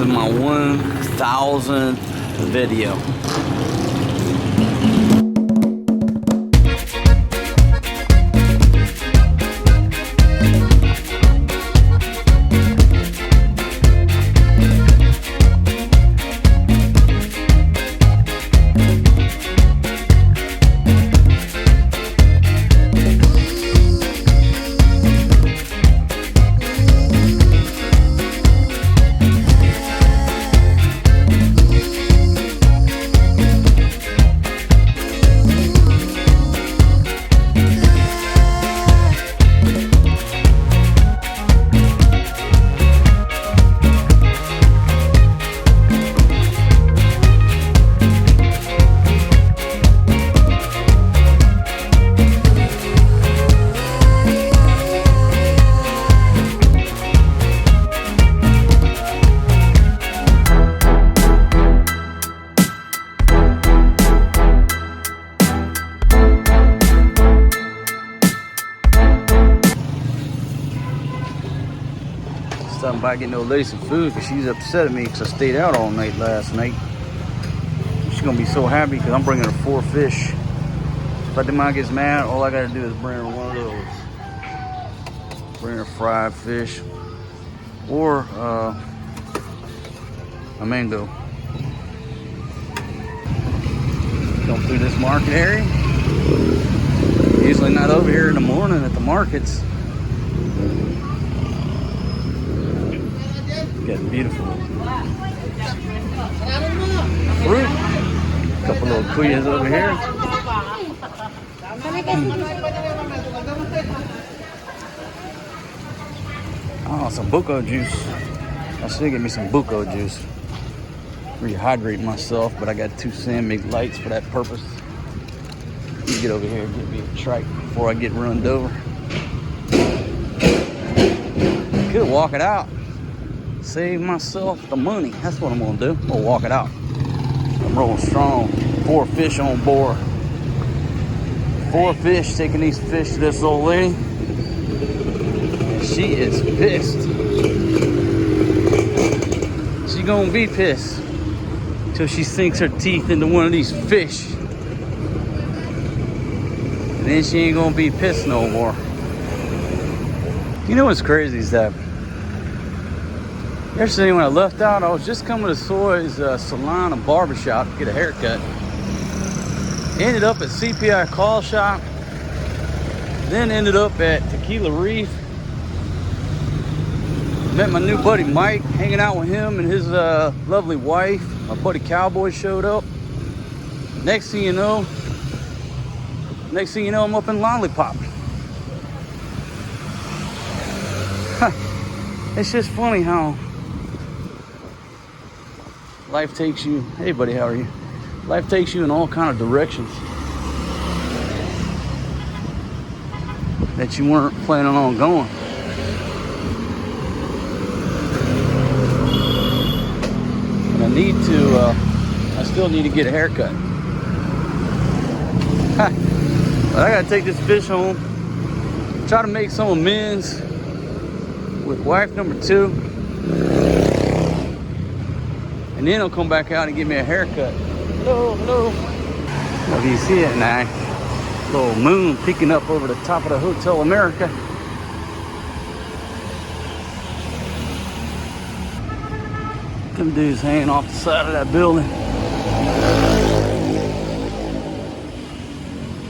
is my 1,000th video. Stopping by getting old lady some food because she's upset at me because I stayed out all night last night. She's gonna be so happy because I'm bringing her 4 fish. If the mom gets mad, all I gotta do is bring her one of those. Bring her fried fish or a mango. Going through this market area. Usually not over here in the morning at the markets. Got beautiful fruit. A couple little cuyas over here. Oh, some buco juice. I should get me some buco juice. Rehydrate myself, but I got 2 San-Mig lights for that purpose. Let me get over here and get me a trike before I get runned over. Could walk it out. Save myself the money. That's what I'm gonna do. I'm gonna walk it out. I'm rolling strong. 4 fish on board. 4 fish, taking these fish to this old lady. And she is pissed. She gonna be pissed till she sinks her teeth into one of these fish. And then she ain't gonna be pissed no more. You know what's crazy is that yesterday when I left out, I was just coming to Soy's salon and barbershop to get a haircut. Ended up at CPI Call Shop. Then ended up at Tequila Reef. Met my new buddy Mike, hanging out with him and his lovely wife. My buddy Cowboy showed up. Next thing you know, I'm up in Lollipop. It's just funny how life takes you. Hey buddy, how are you? Life takes you in all kind of directions that you weren't planning on going. And I still need to get a haircut. But I gotta take this fish home, try to make some amends with wife number 2. And then I'll come back out and give me a haircut. Hello, hello. Well, you see it now? Little moon peeking up over the top of the Hotel America. Them dudes hanging off the side of that building.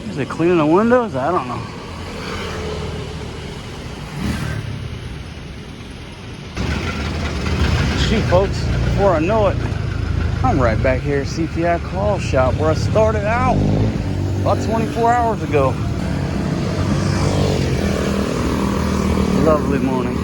Is it cleaning the windows? I don't know. Shoot, folks, before I know it, I'm right back here at CPI Call Shop where I started out about 24 hours ago. Lovely morning.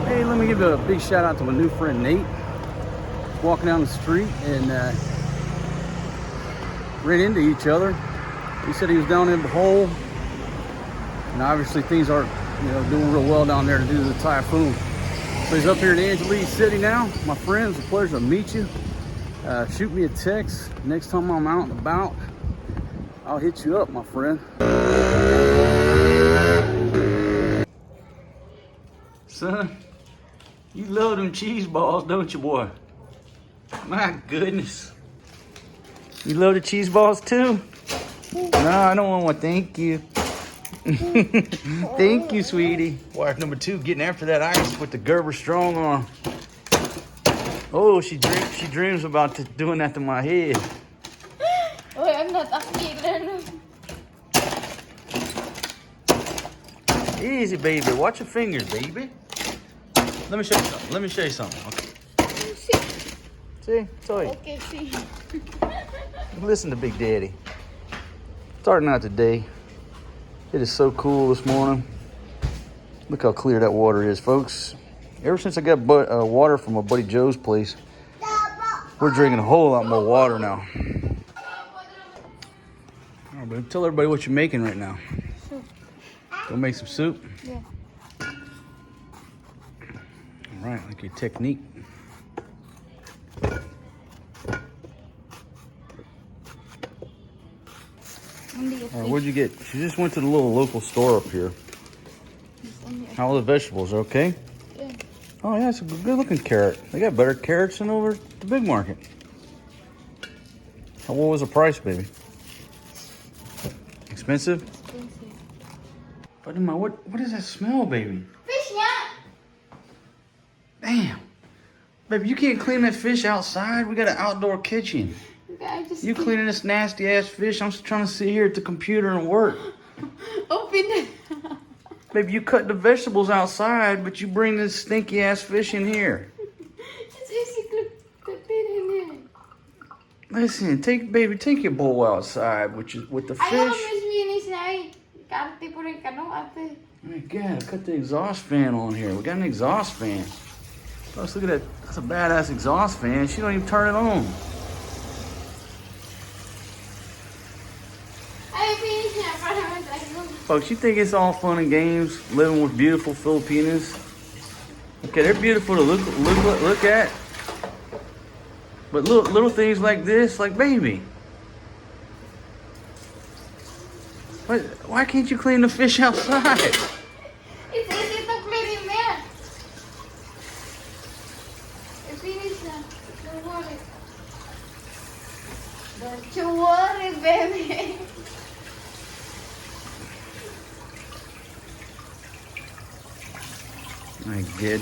Hey, let me give a big shout out to my new friend Nate. Walking down the street and ran into each other. He said he was down in the hole, and obviously things aren't, doing real well down there due to the typhoon. So he's up here in Angeles City now. My friends, a pleasure to meet you. Shoot me a text next time I'm out and about. I'll hit you up, my friend. Son, you love them cheese balls, don't you, boy? My goodness. You love the cheese balls too? No, I don't want one. Thank you. Thank you, sweetie. Wife number 2 getting after that ice with the Gerber strong arm. Oh, she dreams about doing that to my head. Oh, I'm not a killer. Easy, baby. Watch your fingers, baby. Let me show you something. Let me show you something. Okay. See? Toy. Okay, see. Listen to Big Daddy. Starting out today. It is so cool this morning. Look how clear that water is, folks. Ever since I got water from my buddy Joe's place, we're drinking a whole lot more water now. All right, babe, tell everybody what you're making right now. Soup. Go make some soup? Yeah. All right, like your technique. All right, what'd you get? She just went to the little local store up here. How are the vegetables? Okay? Yeah. Oh, yeah, it's a good looking carrot. They got better carrots than over at the big market. What was the price, baby? Expensive? Expensive. But what does that smell, baby? Fish, yeah. Damn. Baby, you can't clean that fish outside. We got an outdoor kitchen. You cleaning this nasty ass fish. I'm just trying to sit here at the computer and work. Open it. Baby, you cut the vegetables outside, but you bring this stinky ass fish in here. It's easy to put it in there. Listen, take your bowl outside with the fish. Ayaw, Miss Venus, ay. Karte por el cano, ate. My God, cut the exhaust fan on here. We got an exhaust fan. Plus, look at that. That's a badass exhaust fan. She don't even turn it on. Folks, you think it's all fun and games living with beautiful Filipinas? Okay, they're beautiful to look at. But little things like this, like baby. Why can't you clean the fish outside? It's easy to clean in there. Finish na. Don't worry. Don't you worry, baby. I did.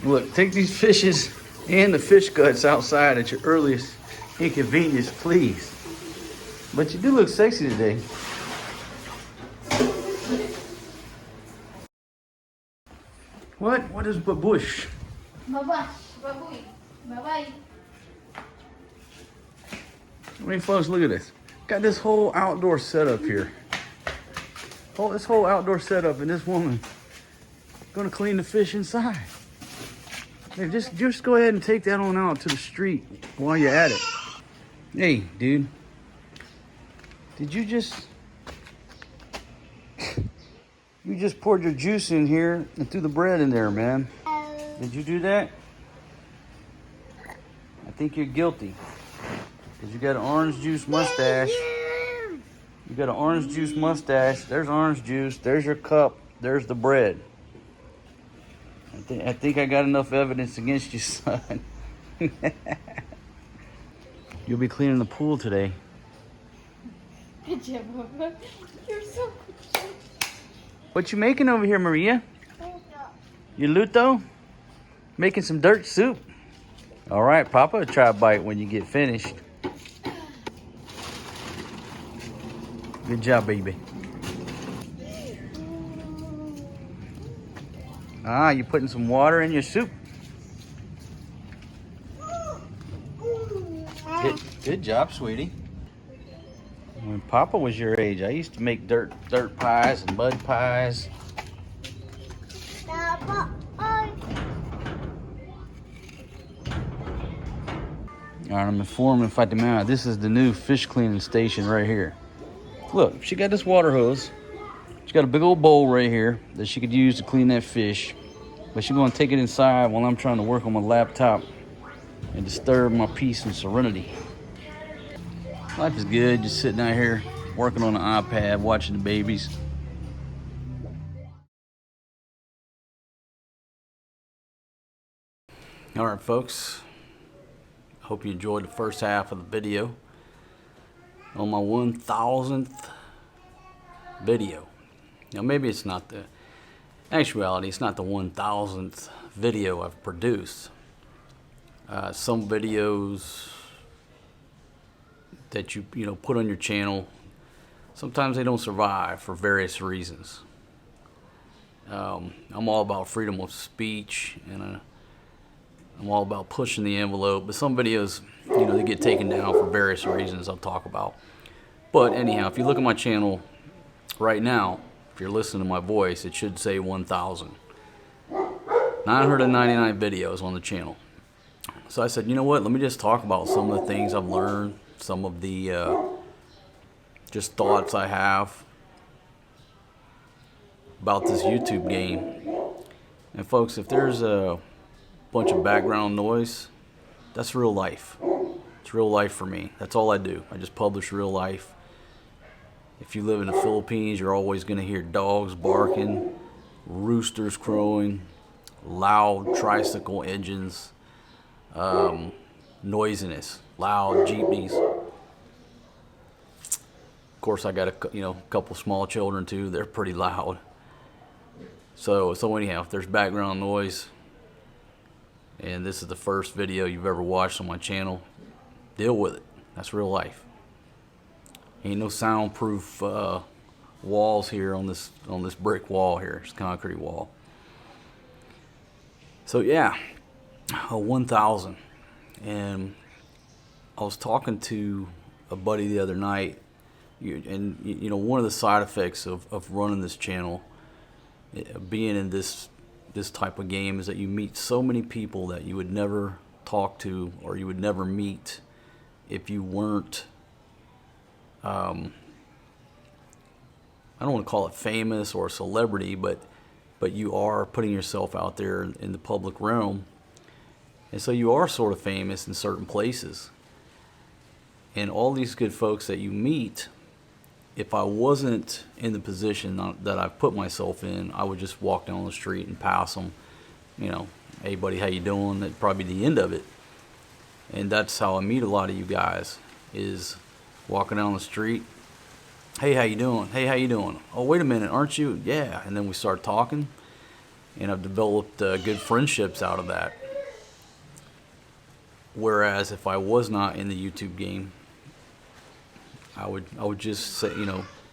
Look, take these fishes and the fish guts outside at your earliest inconvenience, please. But you do look sexy today. What is babush? Babash, baboy, bye-bye. I mean, folks, look at this. Got this whole outdoor setup here. This whole outdoor setup, and this woman gonna clean the fish inside. Hey, just go ahead and take that on out to the street while you're at it. Hey, dude. Did you just... You just poured your juice in here and threw the bread in there, man. Did you do that? I think you're guilty. Because you got an orange juice mustache. You got an orange juice mustache. There's orange juice. There's your cup. There's the bread. I think I got enough evidence against you, son. You'll be cleaning the pool today. Good job, Baba. You're so good. What you making over here, Maria? You luto? Making some dirt soup. All right, Papa will try a bite when you get finished. Good job, baby. Ah, you're putting some water in your soup. Good job, sweetie. When Papa was your age, I used to make dirt pies and mud pies. All right, I'm informing Fatima. This is the new fish cleaning station right here. Look, she got this water hose. She's got a big old bowl right here that she could use to clean that fish. But she's gonna take it inside while I'm trying to work on my laptop and disturb my peace and serenity. Life is good, just sitting out here working on the iPad, watching the babies. Alright folks, hope you enjoyed the first half of the video on my 1000th video. Now maybe it's not the, actuality it's not the 1000th video I've produced. Some videos that you put on your channel, sometimes they don't survive for various reasons. I'm all about freedom of speech, and I'm all about pushing the envelope, but some videos, they get taken down for various reasons I'll talk about. But anyhow, if you look at my channel right now, if you're listening to my voice, it should say 1,000. 999 videos on the channel. So I said, you know what, let me just talk about some of the things I've learned, some of the just thoughts I have about this YouTube game. And folks, if there's a bunch of background noise, that's real life. It's real life for me. That's all I do. I just publish real life. If you live in the Philippines, you're always going to hear dogs barking, roosters crowing, loud tricycle engines, noisiness, loud jeepneys. Of course, I got a couple small children too. They're pretty loud. So anyhow, if there's background noise, and this is the first video you've ever watched on my channel, deal with it. That's real life. Ain't no soundproof walls here on this brick wall here. It's concrete wall. So yeah, 1,000. And I was talking to a buddy the other night, and one of the side effects of running this channel, being in this type of game, is that you meet so many people that you would never talk to or you would never meet if you weren't, I don't want to call it famous or a celebrity, but you are putting yourself out there in the public realm, and so you are sort of famous in certain places. And all these good folks that you meet, if I wasn't in the position that I've put myself in, I would just walk down the street and pass them. Hey buddy, how you doing? That'd probably be the end of it. And that's how I meet a lot of you guys, is walking down the street. Hey, how you doing? Hey, how you doing? Oh, wait a minute, aren't you? Yeah. And then we start talking, and I've developed good friendships out of that. Whereas if I was not in the YouTube game, I would just say,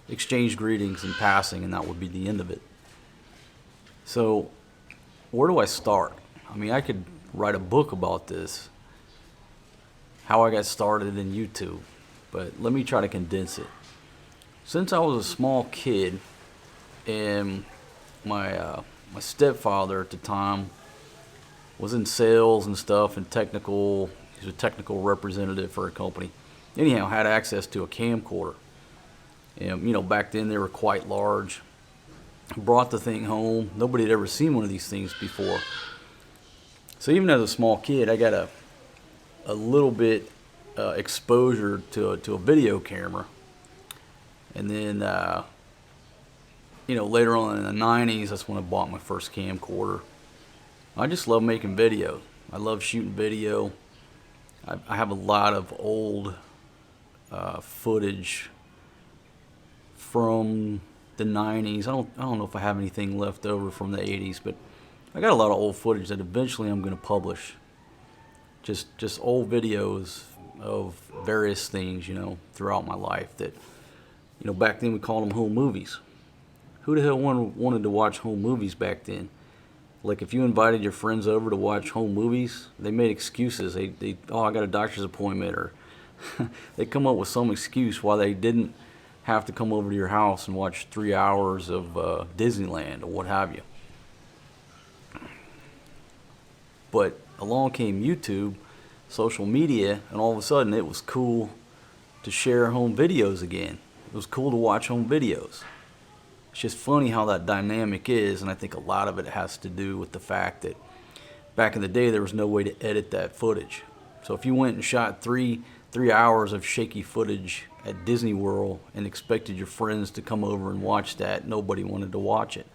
exchange greetings in passing, and that would be the end of it. So where do I start? I mean, I could write a book about this, how I got started in YouTube, but let me try to condense it. Since I was a small kid, and my stepfather at the time was in sales and stuff, and technical. He was a technical representative for a company. Anyhow, had access to a camcorder. And back then they were quite large. Brought the thing home. Nobody had ever seen one of these things before. So even as a small kid, I got a little bit exposure to a video camera. And then later on in the 90s, that's when I bought my first camcorder. I just love making videos. I love shooting video. I have a lot of old footage from the 90s. I don't know if I have anything left over from the 80s, but I got a lot of old footage that eventually I'm going to publish. Just old videos of various things, throughout my life that, back then we called them home movies. Who the hell wanted to watch home movies back then? Like, if you invited your friends over to watch home movies, they made excuses. They oh, I got a doctor's appointment, or they come up with some excuse why they didn't have to come over to your house and watch 3 hours of Disneyland or what have you. But along came YouTube, social media, and all of a sudden it was cool to share home videos again. It was cool to watch home videos. It's just funny how that dynamic is, and I think a lot of it has to do with the fact that back in the day there was no way to edit that footage. So if you went and shot three hours of shaky footage at Disney World and expected your friends to come over and watch that, nobody wanted to watch it.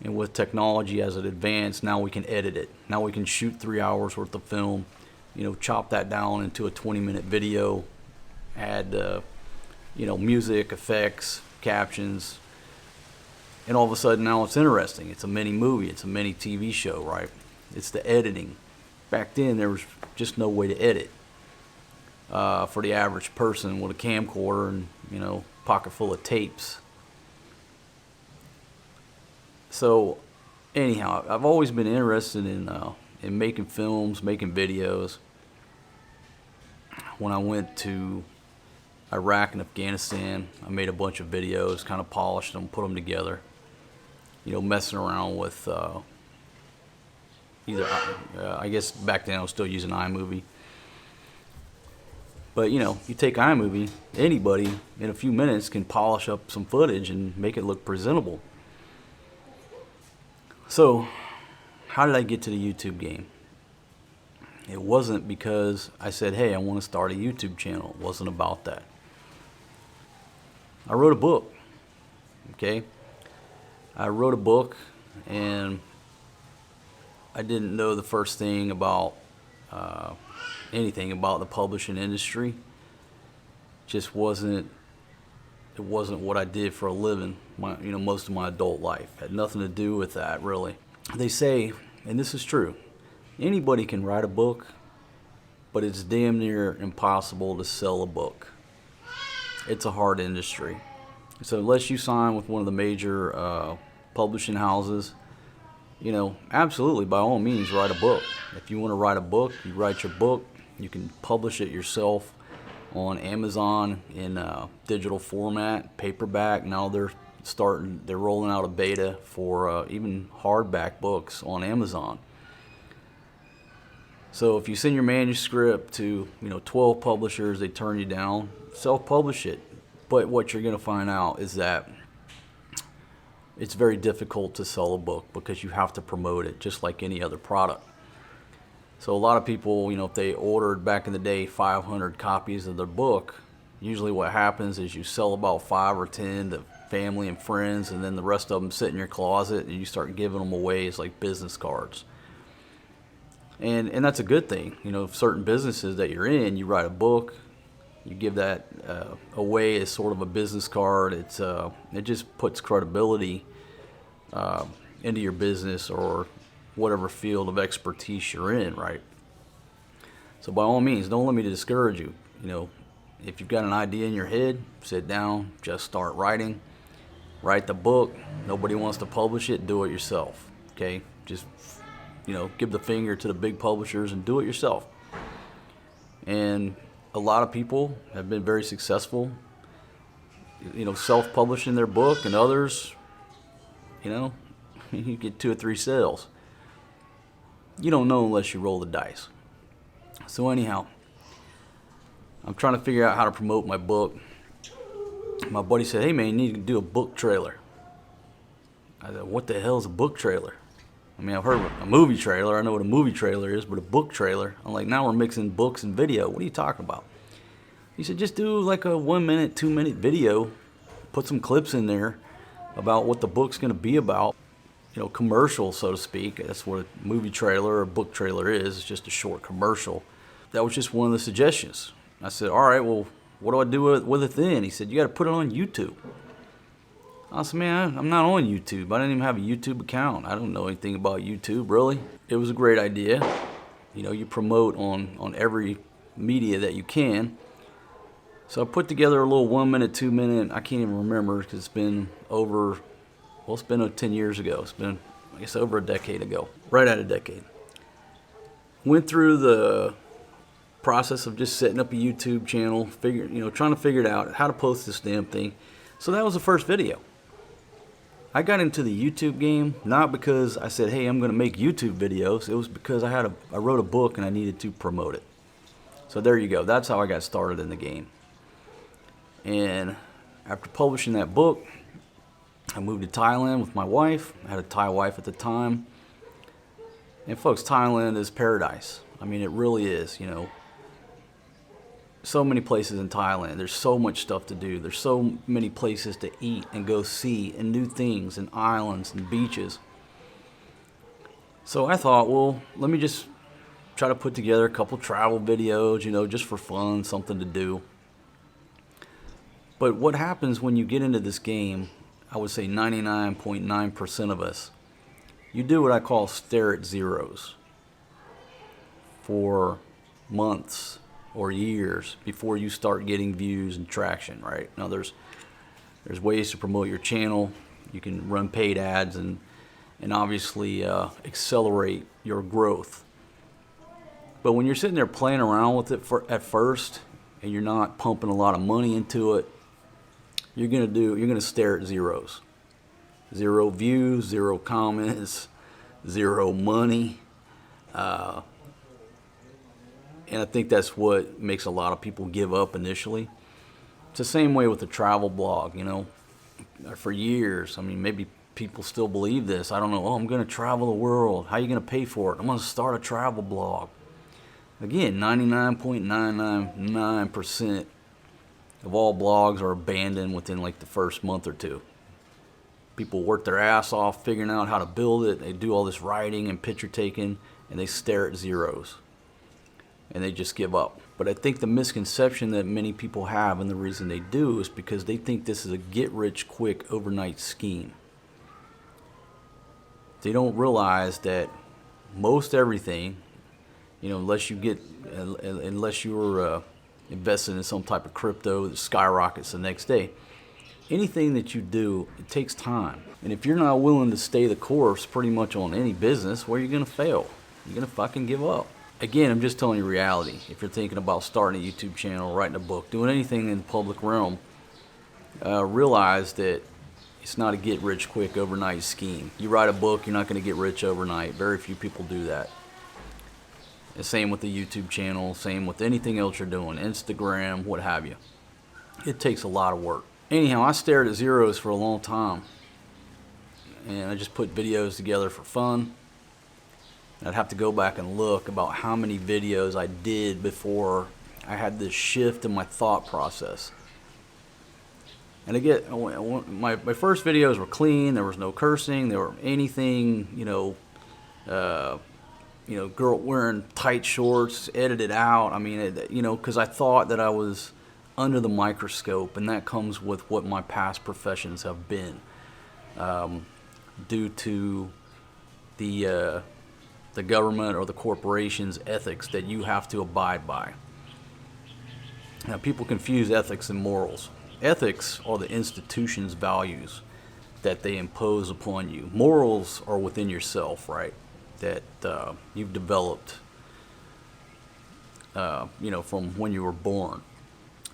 And with technology as it advanced, now we can edit it. Now we can shoot 3 hours worth of film, chop that down into a 20-minute video, add, music, effects, captions, and all of a sudden now it's interesting. It's a mini movie. It's a mini TV show, right? It's the editing. Back then there was just no way to edit for the average person with a camcorder and pocket full of tapes. So anyhow, I've always been interested in making films, making videos. When I went to Iraq and Afghanistan, I made a bunch of videos, kind of polished them, put them together. Messing around with I guess back then I was still using iMovie. But you take iMovie, anybody in a few minutes can polish up some footage and make it look presentable. So, how did I get to the YouTube game? It wasn't because I said, hey, I want to start a YouTube channel. It wasn't about that. I wrote a book, okay? I wrote a book, and I didn't know the first thing about anything about the publishing industry. Just wasn't. It wasn't what I did for a living. Most of my adult life had nothing to do with that, really. They say, and this is true, anybody can write a book, but it's damn near impossible to sell a book. It's a hard industry. So unless you sign with one of the major publishing houses, absolutely, by all means, write a book. If you want to write a book, you write your book. You can publish it yourself on Amazon in digital format, paperback. Now they're rolling out a beta for even hardback books on Amazon. So if you send your manuscript to 12 publishers, they turn you down, self-publish it. But what you're going to find out is that it's very difficult to sell a book because you have to promote it just like any other product. So a lot of people, if they ordered back in the day 500 copies of their book, usually what happens is you sell about 5 or 10 to family and friends, and then the rest of them sit in your closet and you start giving them away as like business cards. And that's a good thing. Certain businesses that you're in, you write a book, you give that away as sort of a business card. It just puts credibility into your business or whatever field of expertise you're in, right? So by all means, don't let me discourage you. If you've got an idea in your head, sit down, just start writing. Write the book. Nobody wants to publish it, do it yourself, okay? Just, give the finger to the big publishers and do it yourself. And a lot of people have been very successful, self-publishing their book, and others, you get 2 or 3 sales. You don't know unless you roll the dice. So anyhow, I'm trying to figure out how to promote my book. My buddy said, hey man, you need to do a book trailer. I said, what the hell is a book trailer? I mean, I've heard of a movie trailer. I know what a movie trailer is, but a book trailer, I'm like, now we're mixing books and video. What are you talking about? He said, just do like a 1 minute, 2 minute video. Put some clips in there about what the book's going to be about. Commercial, so to speak. That's what a movie trailer or a book trailer is. It's just a short commercial. That was just one of the suggestions. I said, all right, well, what do I do with it then? He said, you got to put it on YouTube. I said, man, I'm not on YouTube. I didn't even have a YouTube account. I don't know anything about YouTube, really. It was a great idea. You promote on every media that you can. So I put together a little 1 minute, 2 minute, I can't even remember because it's been over, it's been 10 years ago. It's been, I guess, over a decade ago, right at a decade. Went through the process of just setting up a YouTube channel, trying to figure it out, how to post this damn thing. So that was the first video. I got into the YouTube game not because I said, hey, I'm going to make YouTube videos. It was because I wrote a book and I needed to promote it. So there you go. That's how I got started in the game. And after publishing that book, I moved to Thailand with my wife. I had a Thai wife at the time. And folks, Thailand is paradise. I mean, it really is, you know. So many places in Thailand. There's so much stuff to do. There's so many places to eat and go see, and new things, and islands and beaches. So I thought, well, let me just try to put together a couple travel videos, you know, just for fun, something to do. But what happens when you get into this game, I would say 99.9% of us, you do what I call stare at zeros for months or years before you start getting views and traction, right? Now there's ways to promote your channel. You can run paid ads and obviously accelerate your growth. But when you're sitting there playing around with it at first and you're not pumping a lot of money into it, you're gonna stare at zeros. 0 views, 0 comments, 0 money. And I think that's what makes a lot of people give up initially. It's the same way with the travel blog, you know. For years, I mean, maybe people still believe this. I don't know. Oh, I'm going to travel the world. How are you going to pay for it? I'm going to start a travel blog. Again, 99.999% of all blogs are abandoned within like the first month or two. People work their ass off figuring out how to build it. They do all this writing and picture taking, and they stare at zeros. And they just give up. But I think the misconception that many people have, and the reason they do, is because they think this is a get-rich-quick overnight scheme. They don't realize that most everything, you know, unless you're invested in some type of crypto that skyrockets the next day, anything that you do, it takes time. And if you're not willing to stay the course pretty much on any business, where are you going to fail? You're going to fucking give up. Again, I'm just telling you reality. If you're thinking about starting a YouTube channel, writing a book, doing anything in the public realm, realize that it's not a get-rich-quick overnight scheme. You write a book, you're not going to get rich overnight. Very few people do that. The same with the YouTube channel, same with anything else you're doing, Instagram, what have you. It takes a lot of work. Anyhow, I stared at zeros for a long time. And I just put videos together for fun. I'd have to go back and look about how many videos I did before I had this shift in my thought process. And again, my first videos were clean. There was no cursing. There were anything, girl wearing tight shorts, edited out. I mean, because I thought that I was under the microscope, and that comes with what my past professions have been, due to the government or the corporation's ethics that you have to abide by. Now, people confuse ethics and morals. Ethics are the institution's values that they impose upon you. Morals are within yourself, right? That you've developed, from when you were born.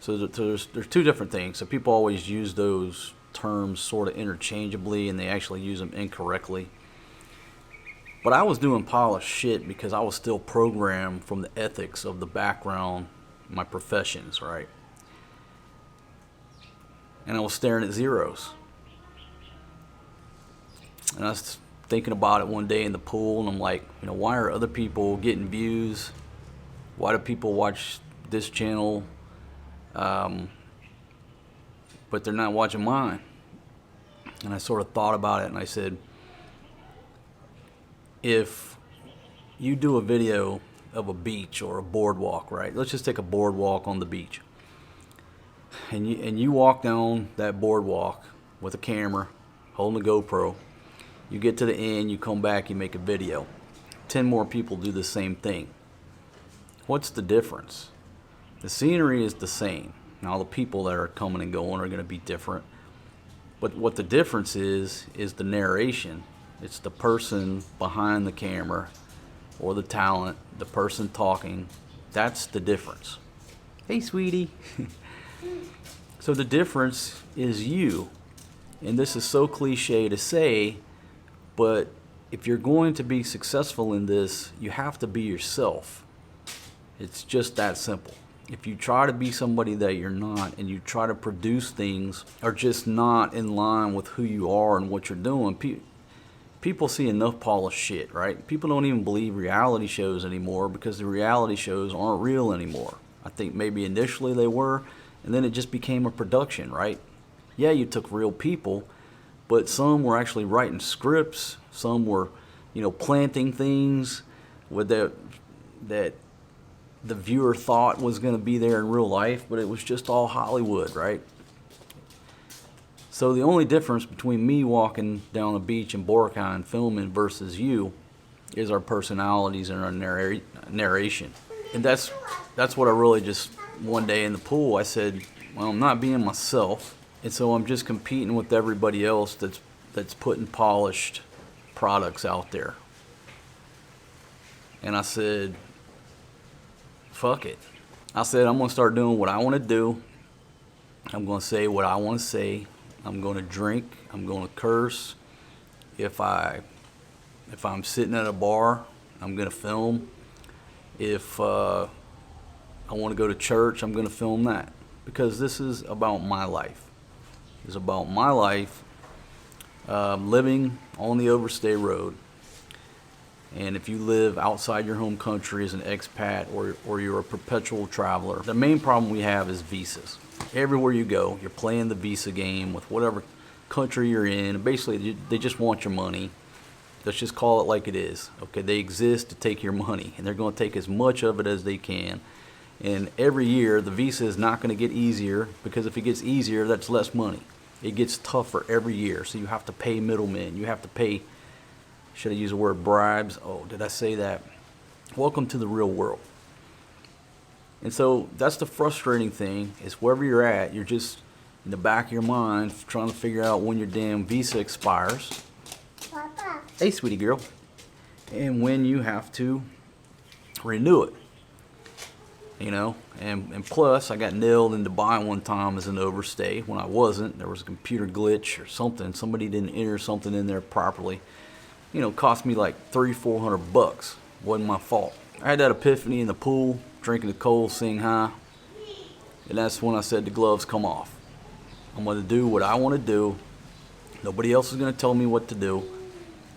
So there's two different things. So people always use those terms sort of interchangeably, and they actually use them incorrectly. But I was doing polished shit because I was still programmed from the ethics of the background, my professions, right? And I was staring at zeros. And I was thinking about it one day in the pool, and I'm like, why are other people getting views? Why do people watch this channel, but they're not watching mine? And I sort of thought about it, and I said, if you do a video of a beach or a boardwalk, right? Let's just take a boardwalk on the beach. And you walk down that boardwalk with a camera, holding a GoPro. You get to the end, you come back, you make a video. 10 more people do the same thing. What's the difference? The scenery is the same. Now the people that are coming and going are going to be different. But what the difference is the narration. It's the person behind the camera or the talent, the person talking. That's the difference. Hey, sweetie. So the difference is you. And this is so cliche to say, but if you're going to be successful in this, you have to be yourself. It's just that simple. If you try to be somebody that you're not, and you try to produce things are just not in line with who you are and what you're doing, people see enough polished shit, right? People don't even believe reality shows anymore because the reality shows aren't real anymore. I think maybe initially they were, and then it just became a production, right? Yeah, you took real people, but some were actually writing scripts. Some were, planting things with that the viewer thought was going to be there in real life, but it was just all Hollywood, right? So the only difference between me walking down the beach in Boracay and filming versus you is our personalities and our narration. And that's what I really just, one day in the pool, I said, well, I'm not being myself, and so I'm just competing with everybody else that's putting polished products out there. And I said, fuck it. I said, I'm going to start doing what I want to do. I'm going to say what I want to say. I'm going to drink. I'm going to curse. If I'm sitting at a bar, I'm going to film. If I want to go to church, I'm going to film that. Because this is about my life. It's about my life living on the Overstay Road. And if you live outside your home country as an expat or you're a perpetual traveler, the main problem we have is visas. Everywhere you go, you're playing the visa game with whatever country you're in. Basically, they just want your money. Let's just call it like it is. Okay, they exist to take your money, and they're going to take as much of it as they can. And every year, the visa is not going to get easier, because if it gets easier, that's less money. It gets tougher every year, so you have to pay middlemen. You have to pay, should I use the word bribes? Oh, did I say that? Welcome to the real world. And so that's the frustrating thing, is wherever you're at, you're just in the back of your mind trying to figure out when your damn visa expires. Papa. Hey, sweetie girl. And when you have to renew it. And plus, I got nailed in Dubai one time as an overstay when I wasn't. There was a computer glitch or something. Somebody didn't enter something in there properly. Cost me like $300-400. Wasn't my fault. I had that epiphany in the pool, drinking the cold Shanghai, and that's when I said the gloves come off. I'm going to do what I want to do. Nobody else is going to tell me what to do,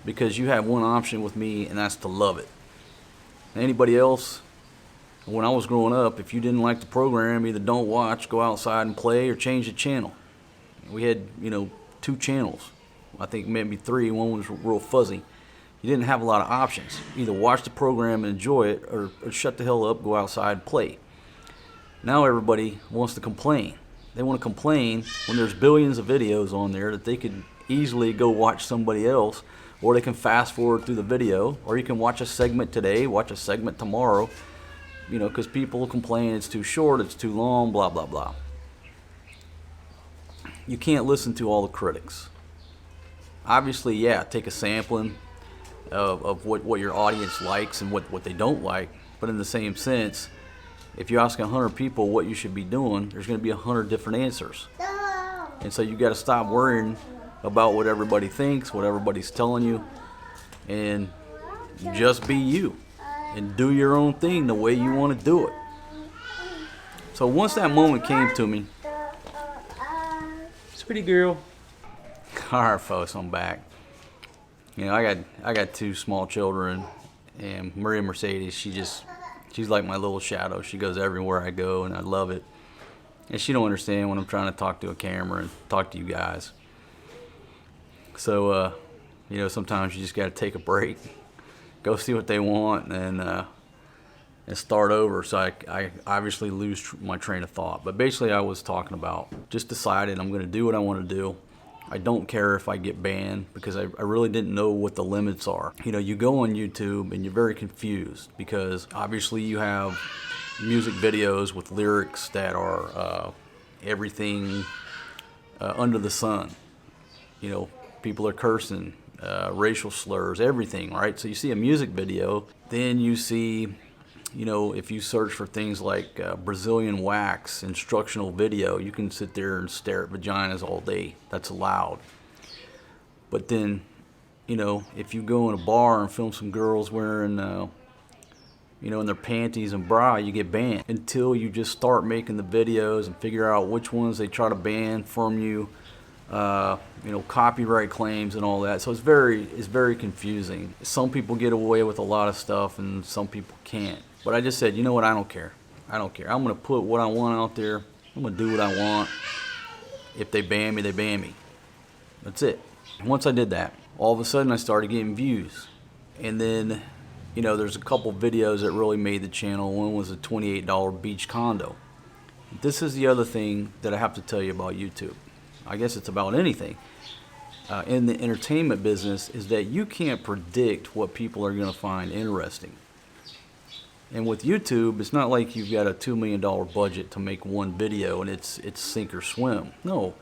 because you have one option with me, and that's to love it. Anybody else, when I was growing up, if you didn't like the program, either don't watch, go outside and play, or change the channel. We had, 2 channels. I think maybe 3. One was real fuzzy. You didn't have a lot of options. Either watch the program and enjoy it, or shut the hell up, go outside and play. Now everybody wants to complain. They want to complain when there's billions of videos on there that they could easily go watch somebody else, or they can fast forward through the video, or you can watch a segment today, watch a segment tomorrow, because people complain it's too short, it's too long, blah, blah, blah. You can't listen to all the critics. Obviously, yeah, take a sampling of what your audience likes and what they don't like, but in the same sense, if you ask 100 people what you should be doing, there's going to be 100 different answers. And so you got to stop worrying about what everybody thinks, what everybody's telling you, and just be you and do your own thing the way you want to do it. So once that moment came to me, sweetie girl. All right, folks, I'm back. I got 2 small children, and Maria Mercedes, she's like my little shadow. She goes everywhere I go, and I love it. And she don't understand when I'm trying to talk to a camera and talk to you guys. So, sometimes you just got to take a break, go see what they want, and start over. So I obviously lose my train of thought. But basically, I was talking about just decided I'm going to do what I want to do. I don't care if I get banned, because I really didn't know what the limits are. You go on YouTube and you're very confused, because obviously you have music videos with lyrics that are everything under the sun. People are cursing, racial slurs, everything, right? So you see a music video, then you see, if you search for things like Brazilian wax instructional video, you can sit there and stare at vaginas all day. That's allowed. But then, if you go in a bar and film some girls wearing, in their panties and bra, you get banned. Until you just start making the videos and figure out which ones they try to ban from you, you know, copyright claims and all that. So it's very confusing. Some people get away with a lot of stuff and some people can't. But I just said, you know what, I don't care. I don't care. I'm going to put what I want out there. I'm going to do what I want. If they ban me, they ban me. That's it. Once I did that, all of a sudden I started getting views. And then, you know, there's a couple videos that really made the channel. One was a $28 beach condo. This is the other thing that I have to tell you about YouTube. I guess it's about anything in the entertainment business, is that you can't predict what people are going to find interesting. And with YouTube, it's not like you've got a $2 million budget to make one video and it's sink or swim. No,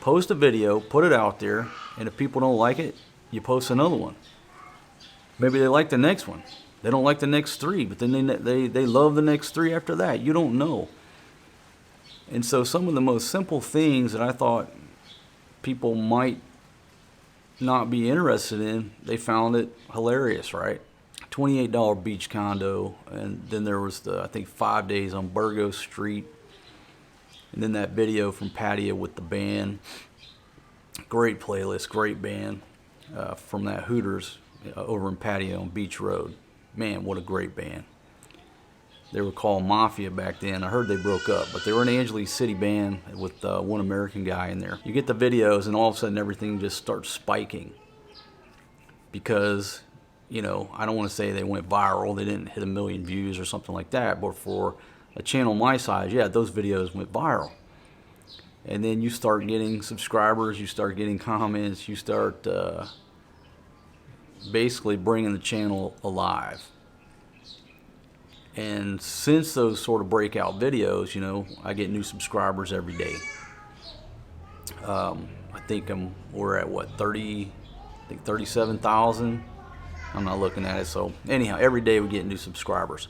post a video, put it out there, and if people don't like it, you post another one. Maybe they like the next one. They don't like the next 3, but then they love the next 3 after that. You don't know. And so some of the most simple things that I thought people might not be interested in, they found it hilarious, right? $28 beach condo, and then there was the, I think, 5 days on Burgos Street, and then that video from Patio with the band. Great playlist, great band from that Hooters over in Patio on Beach Road. Man, what a great band. They were called Mafia back then. I heard they broke up, but they were an Angeles City band with one American guy in there. You get the videos, and all of a sudden everything just starts spiking. Because, you know, I don't want to say they went viral. They didn't hit 1 million views or something like that. But for a channel my size, yeah, those videos went viral. And then you start getting subscribers, you start getting comments, you start basically bringing the channel alive. And since those sort of breakout videos, you know, I get new subscribers every day. I think we're at what, 37,000. I'm not looking at it. So anyhow, every day we get new subscribers.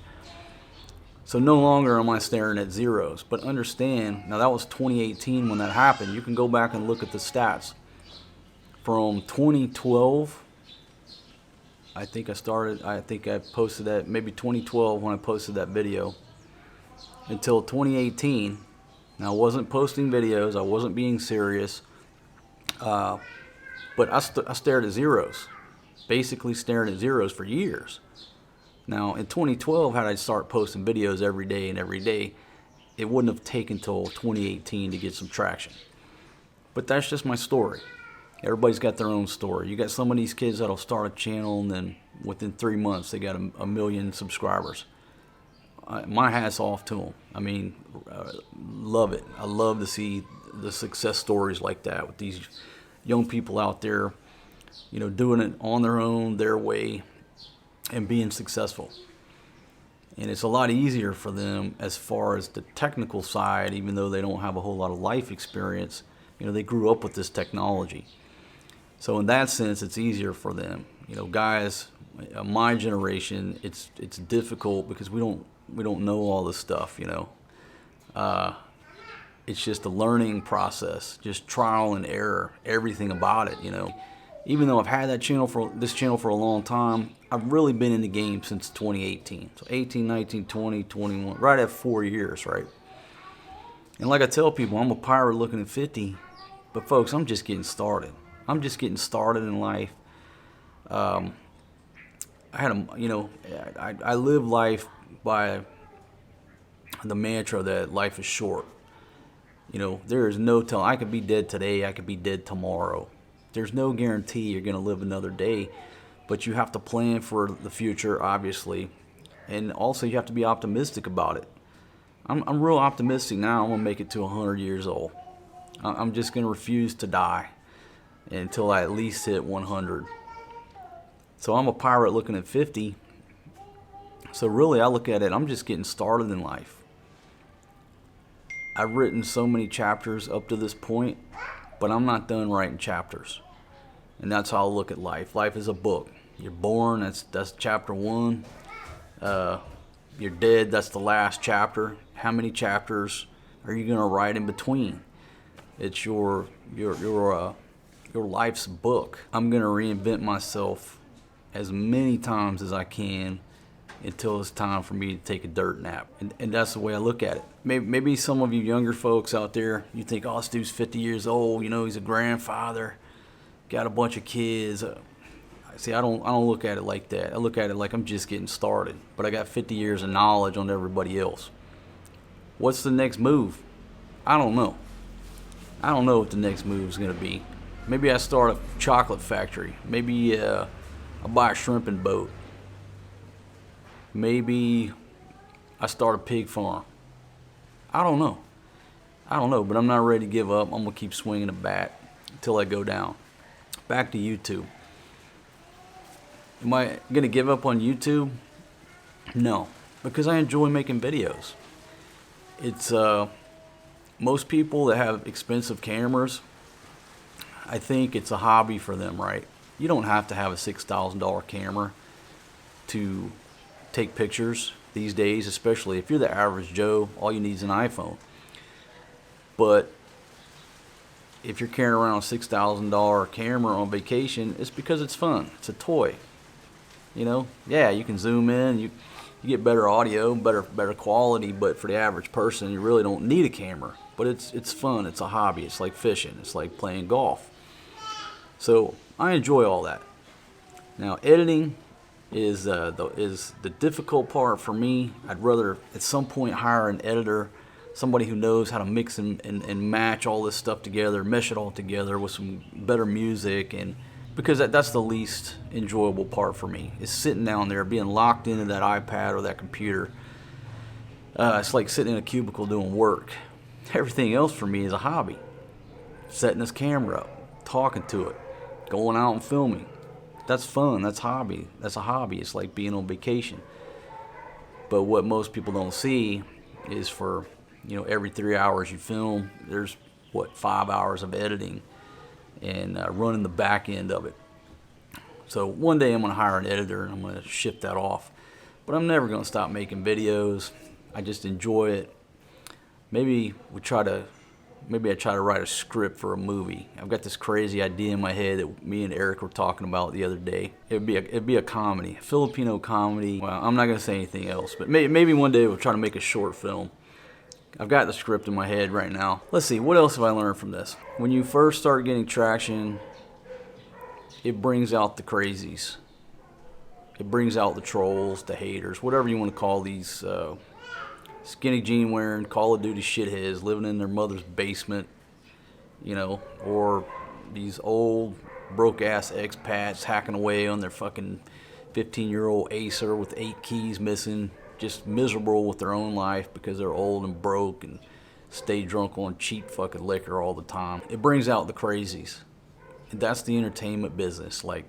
So no longer am I staring at zeros. But understand, now that was 2018 when that happened. You can go back and look at the stats from 2012. I think I posted that maybe 2012 when I posted that video, until 2018. Now I wasn't posting videos, I wasn't being serious, but I stared at zeros, basically staring at zeros for years. Now in 2012, had I start posting videos every day, it wouldn't have taken till 2018 to get some traction. But that's just my story. Everybody's got their own story. You got some of these kids that'll start a channel and then within 3 months they got a million subscribers. My hat's off to them. I mean, love it. I love to see the success stories like that with these young people out there, you know, doing it on their own, their way, and being successful. And it's a lot easier for them as far as the technical side, even though they don't have a whole lot of life experience. You know, they grew up with this technology. So in that sense, it's easier for them. You know, guys, my generation, it's difficult because we don't know all this stuff. You know, it's just a learning process, just trial and error, everything about it. You know, even though I've had this channel for a long time, I've really been in the game since 2018. So 18, 19, 20, 21, right at 4 years, right? And like I tell people, I'm a pirate looking at 50, but folks, I'm just getting started. I'm just getting started in life. I live life by the mantra that life is short. You know, there is no telling. I could be dead today. I could be dead tomorrow. There's no guarantee you're going to live another day, but you have to plan for the future, obviously, and also you have to be optimistic about it. I'm real optimistic now. I'm going to make it to 100 years old. I'm just going to refuse to die until I at least hit 100. So I'm a pirate looking at 50. So really I look at it, I'm just getting started in life. I've written so many chapters up to this point, but I'm not done writing chapters. And that's how I look at life. Life is a book. You're born, that's chapter 1. You're dead, that's the last chapter. How many chapters are you going to write in between? It's your life's book. I'm going to reinvent myself as many times as I can until it's time for me to take a dirt nap. And that's the way I look at it. Maybe some of you younger folks out there, you think, oh, this dude's 50 years old, he's a grandfather, got a bunch of kids. See, I don't look at it like that. I look at it like I'm just getting started, but I got 50 years of knowledge on everybody else. What's the next move? I don't know. I don't know what the next move is going to be. Maybe I start a chocolate factory. Maybe I buy a shrimping boat. Maybe I start a pig farm. I don't know. But I'm not ready to give up. I'm going to keep swinging the bat until I go down. Back to YouTube. Am I going to give up on YouTube? No, because I enjoy making videos. It's most people that have expensive cameras, I think it's a hobby for them, right? You don't have to have a $6,000 camera to take pictures these days, especially if you're the average Joe. All you need is an iPhone. But if you're carrying around a $6,000 camera on vacation, it's because it's fun. It's a toy. Yeah, you can zoom in, you get better audio, better quality, but for the average person, you really don't need a camera. But it's fun. It's a hobby. It's like fishing. It's like playing golf. So I enjoy all that. Now, editing is the difficult part for me. I'd rather at some point hire an editor, somebody who knows how to mix and match all this stuff together, mesh it all together with some better music, and because that's the least enjoyable part for me, is sitting down there, being locked into that iPad or that computer. It's like sitting in a cubicle doing work. Everything else for me is a hobby. Setting this camera up, talking to it, going out and filming. That's fun. That's hobby. That's a hobby. It's like being on vacation. But what most people don't see is for, every 3 hours you film, there's 5 hours of editing and running the back end of it. So one day I'm going to hire an editor and I'm going to ship that off. But I'm never going to stop making videos. I just enjoy it. Maybe I try to write a script for a movie. I've got this crazy idea in my head that me and Eric were talking about the other day. It'd be a comedy, a Filipino comedy. Well, I'm not going to say anything else, but maybe one day we'll try to make a short film. I've got the script in my head right now. Let's see, what else have I learned from this? When you first start getting traction, it brings out the crazies. It brings out the trolls, the haters, whatever you want to call these skinny jean wearing Call of Duty shitheads living in their mother's basement, or these old broke ass expats hacking away on their fucking 15-year-old Acer with 8 keys missing, just miserable with their own life because they're old and broke and stay drunk on cheap fucking liquor all the time. It brings out the crazies. And that's the entertainment business. Like,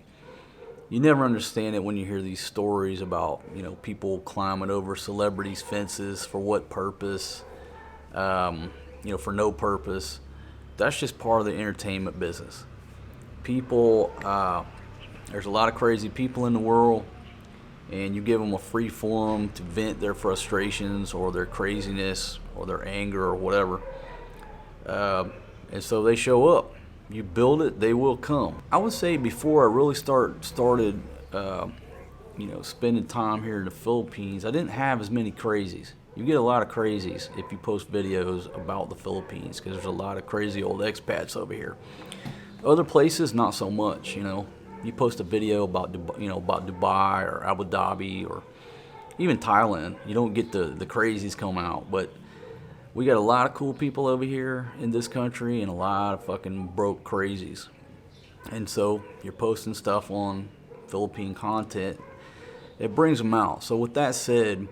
you never understand it when you hear these stories about, people climbing over celebrities' fences for what purpose, for no purpose. That's just part of the entertainment business. People, there's a lot of crazy people in the world, and you give them a free forum to vent their frustrations or their craziness or their anger or whatever. And so they show up. You build it, they will come. I would say before I really started spending time here in the Philippines, I didn't have as many crazies. You get a lot of crazies if you post videos about the Philippines, because there's a lot of crazy old expats over here. Other places, not so much. You post a video about Dubai or Abu Dhabi or even Thailand, you don't get the crazies come out. But we got a lot of cool people over here in this country and a lot of fucking broke crazies. And so you're posting stuff on Philippine content, it brings them out. So with that said,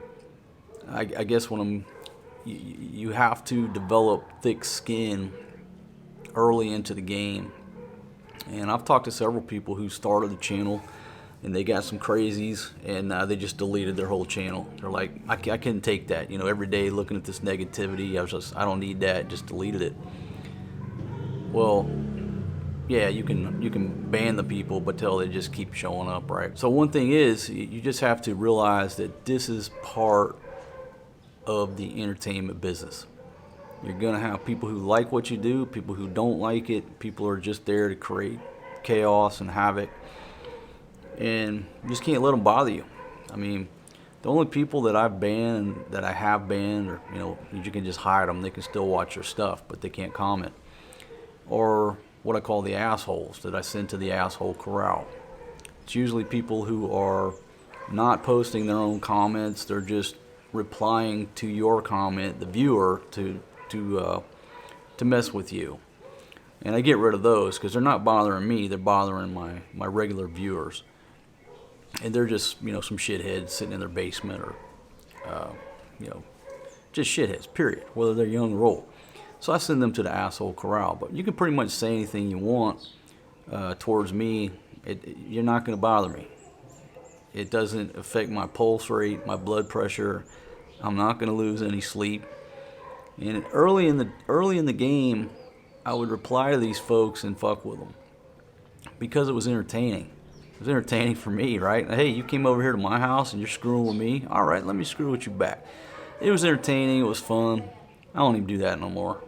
I guess you have to develop thick skin early into the game. And I've talked to several people who started the channel and they got some crazies and they just deleted their whole channel. They're like, I couldn't take that. Every day looking at this negativity, I don't need that, just deleted it. Well, yeah, you can ban the people, but till they just keep showing up, right? So one thing is, you just have to realize that this is part of the entertainment business. You're gonna have people who like what you do, people who don't like it, people who are just there to create chaos and havoc, and you just can't let them bother you. I mean, The only people that I've banned, that I have banned, or you can just hide them. They can still watch your stuff, but they can't comment. Or what I call the assholes that I send to the asshole corral. It's usually people who are not posting their own comments. They're just replying to your comment, the viewer, to mess with you. And I get rid of those because they're not bothering me. They're bothering my regular viewers. And they're just, some shitheads sitting in their basement or, just shitheads, period, whether they're young or old. So I send them to the asshole corral. But you can pretty much say anything you want towards me. You're not going to bother me. It doesn't affect my pulse rate, my blood pressure. I'm not going to lose any sleep. And early in the game, I would reply to these folks and fuck with them because it was entertaining. It was entertaining for me, right? Hey, you came over here to my house and you're screwing with me. All right, let me screw with you back. It was entertaining. It was fun. I don't even do that no more.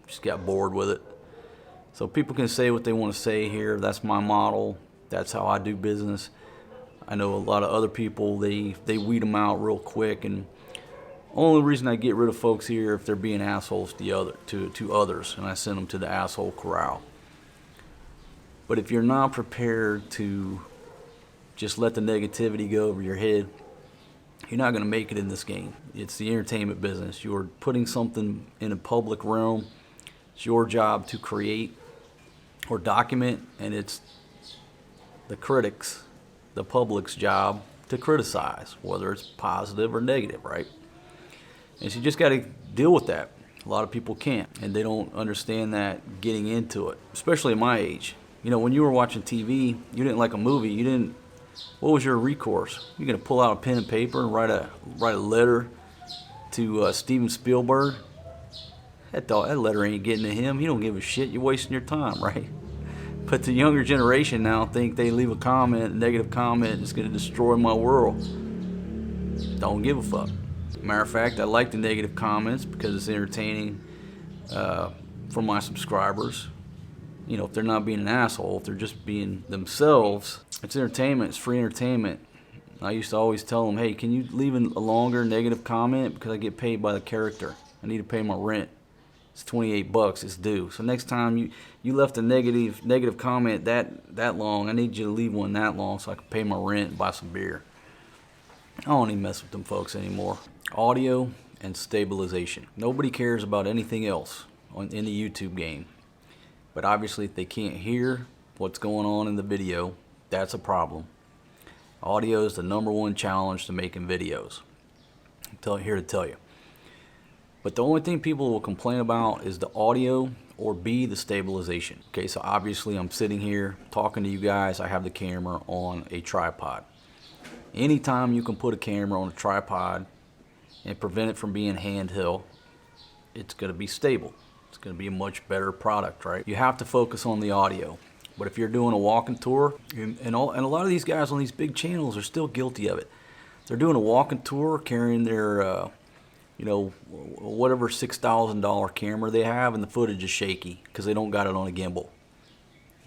Just got bored with it. So people can say what they want to say here. That's my model. That's how I do business. I know a lot of other people, they weed them out real quick, and only reason I get rid of folks here if they're being assholes to others, and I send them to the asshole corral. But if you're not prepared to just let the negativity go over your head, you're not going to make it in this game. It's the entertainment business. You're putting something in a public realm. It's your job to create or document, and it's the critics, the public's job to criticize, whether it's positive or negative, right? And so you just got to deal with that. A lot of people can't, and they don't understand that getting into it, especially at my age. When you were watching TV, you didn't like a movie, what was your recourse? You're going to pull out a pen and paper and write a letter to Steven Spielberg? That letter ain't getting to him. He don't give a shit. You're wasting your time, right? But the younger generation now think they leave a negative comment, it's going to destroy my world. Don't give a fuck. Matter of fact, I like the negative comments because it's entertaining for my subscribers. If they're not being an asshole, if they're just being themselves, it's entertainment. It's free entertainment. I used to always tell them, hey, can you leave a longer negative comment because I get paid by the character. I need to pay my rent. It's $28. It's due. So next time you left a negative comment that long, I need you to leave one that long so I can pay my rent and buy some beer. I don't even mess with them folks anymore. Audio and stabilization. Nobody cares about anything else in the YouTube game. But obviously, if they can't hear what's going on in the video, that's a problem. Audio is the #1 challenge to making videos. I'm here to tell you. But the only thing people will complain about is the audio or B, the stabilization. Okay, so obviously I'm sitting here talking to you guys. I have the camera on a tripod. Anytime you can put a camera on a tripod and prevent it from being handheld, it's going to be stable. It's going to be a much better product, right? You have to focus on the audio. But if you're doing a walking tour, and a lot of these guys on these big channels are still guilty of it. They're doing a walking tour carrying their, whatever $6,000 camera they have, and the footage is shaky because they don't got it on a gimbal.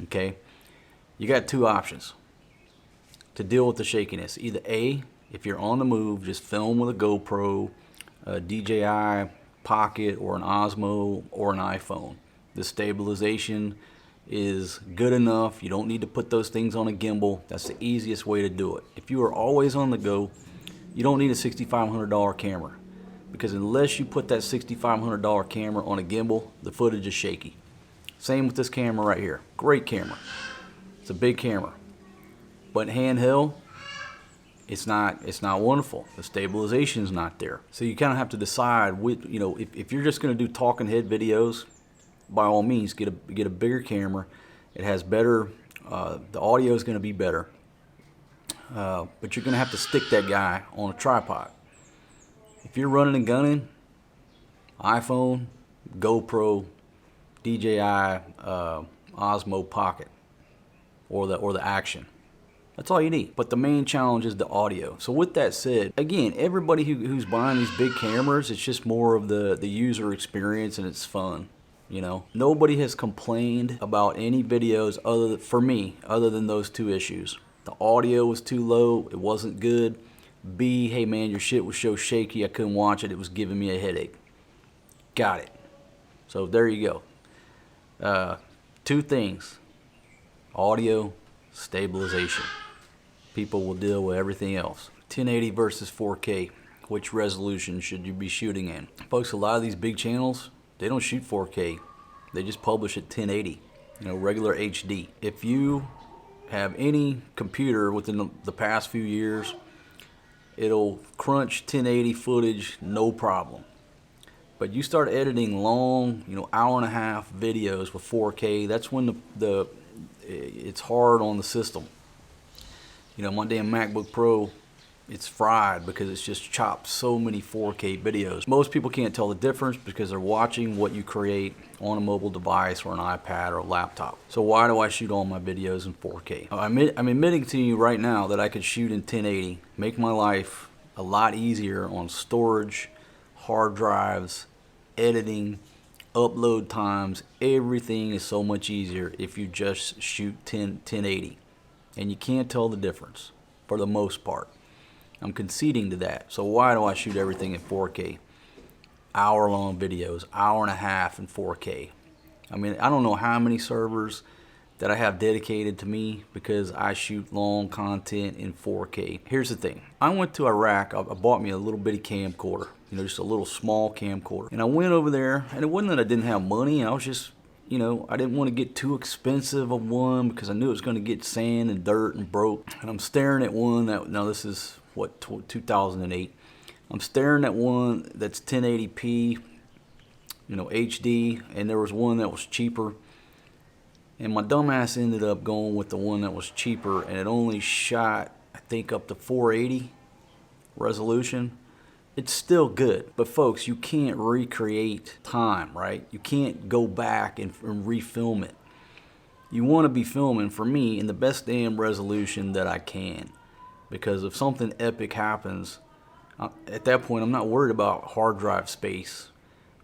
Okay? You got two options to deal with the shakiness. Either A, if you're on the move, just film with a GoPro, a DJI Pocket, or an Osmo, or an iPhone. The stabilization is good enough. You don't need to put those things on a gimbal. That's the easiest way to do it. If you are always on the go, you don't need a $6,500 camera, because unless you put that $6,500 camera on a gimbal, the footage is shaky. Same with this camera right here. Great camera. It's a big camera, but handheld, it's not wonderful. The stabilization is not there. So you kind of have to decide, if you're just going to do talking head videos, by all means, get a bigger camera. It has better, the audio is going to be better. But you're going to have to stick that guy on a tripod. If you're running and gunning, iPhone, GoPro, DJI, Osmo Pocket, or the Action. That's all you need. But the main challenge is the audio. So with that said, again, everybody who's buying these big cameras, it's just more of the user experience, and it's fun. Nobody has complained about any videos other than those two issues. The audio was too low. It wasn't good. B, hey man, your shit was so shaky I couldn't watch it, it was giving me a headache. Got it. So there you go. Two things. Audio, stabilization. People will deal with everything else. 1080 versus 4K. Which resolution should you be shooting in? Folks, a lot of these big channels, they don't shoot 4K. They just publish at 1080, regular HD. If you have any computer within the past few years, it'll crunch 1080 footage, no problem. But you start editing long, hour and a half videos with 4K, that's when it's hard on the system. My damn MacBook Pro, it's fried because it's just chopped so many 4K videos. Most people can't tell the difference because they're watching what you create on a mobile device or an iPad or a laptop. So why do I shoot all my videos in 4K? I'm admitting to you right now that I could shoot in 1080, make my life a lot easier on storage, hard drives, editing, upload times. Everything is so much easier if you just shoot 1080. And you can't tell the difference for the most part. I'm conceding to that. So why do I shoot everything in 4K? Hour-long videos, hour and a half in 4K. I don't know how many servers that I have dedicated to me because I shoot long content in 4K. Here's the thing. I went to Iraq. I bought me a little bitty camcorder, just a little small camcorder. And I went over there, and it wasn't that I didn't have money. I was just, I didn't want to get too expensive of one because I knew it was going to get sand and dirt and broke. And I'm staring at one that, now this is, 2008. I'm staring at one that's 1080p, HD, and there was one that was cheaper. And my dumbass ended up going with the one that was cheaper, and it only shot, I think, up to 480 resolution. It's still good, but folks, you can't recreate time, right? You can't go back and refilm it. You want to be filming, for me, in the best damn resolution that I can. Because if something epic happens, at that point, I'm not worried about hard drive space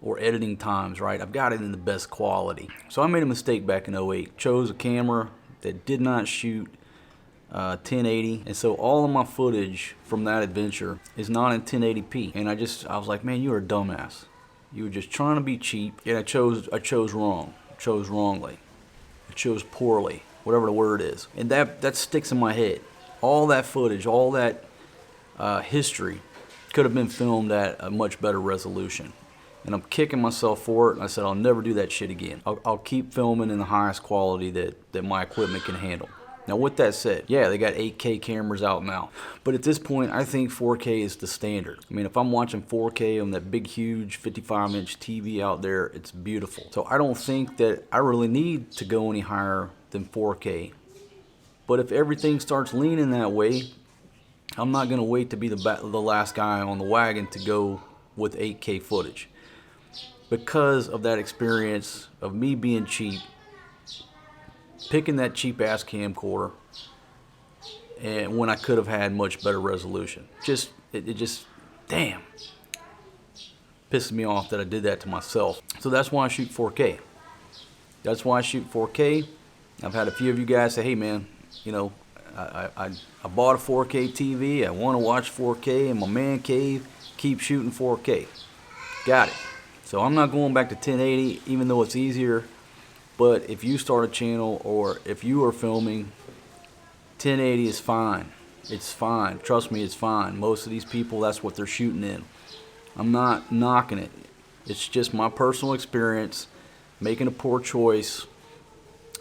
or editing times, right? I've got it in the best quality. So I made a mistake back in 08. Chose a camera that did not shoot 1080, and so all of my footage from that adventure is not in 1080p. And I was like, man, you are a dumbass. You were just trying to be cheap. And I chose wrong. I chose wrongly. I chose poorly, whatever the word is. And that sticks in my head. All that footage, all that history could have been filmed at a much better resolution. And I'm kicking myself for it, and I said I'll never do that shit again. I'll keep filming in the highest quality that my equipment can handle. Now with that said, yeah, they got 8K cameras out now. But at this point, I think 4K is the standard. If I'm watching 4K on that big, huge 55-inch TV out there, it's beautiful. So I don't think that I really need to go any higher than 4K. But if everything starts leaning that way, I'm not going to wait to be the last guy on the wagon to go with 8K footage. Because of that experience of me being cheap, picking that cheap-ass camcorder, and when I could have had much better resolution. It just, damn, pisses me off that I did that to myself. So that's why I shoot 4K. That's why I shoot 4K. I've had a few of you guys say, hey man, I bought a 4K TV. I want to watch 4K in my man cave. Keep shooting 4K. Got it. So I'm not going back to 1080, even though it's easier. But if you start a channel or if you are filming, 1080 is fine. It's fine. Trust me, it's fine. Most of these people, that's what they're shooting in. I'm not knocking it. It's just my personal experience, making a poor choice,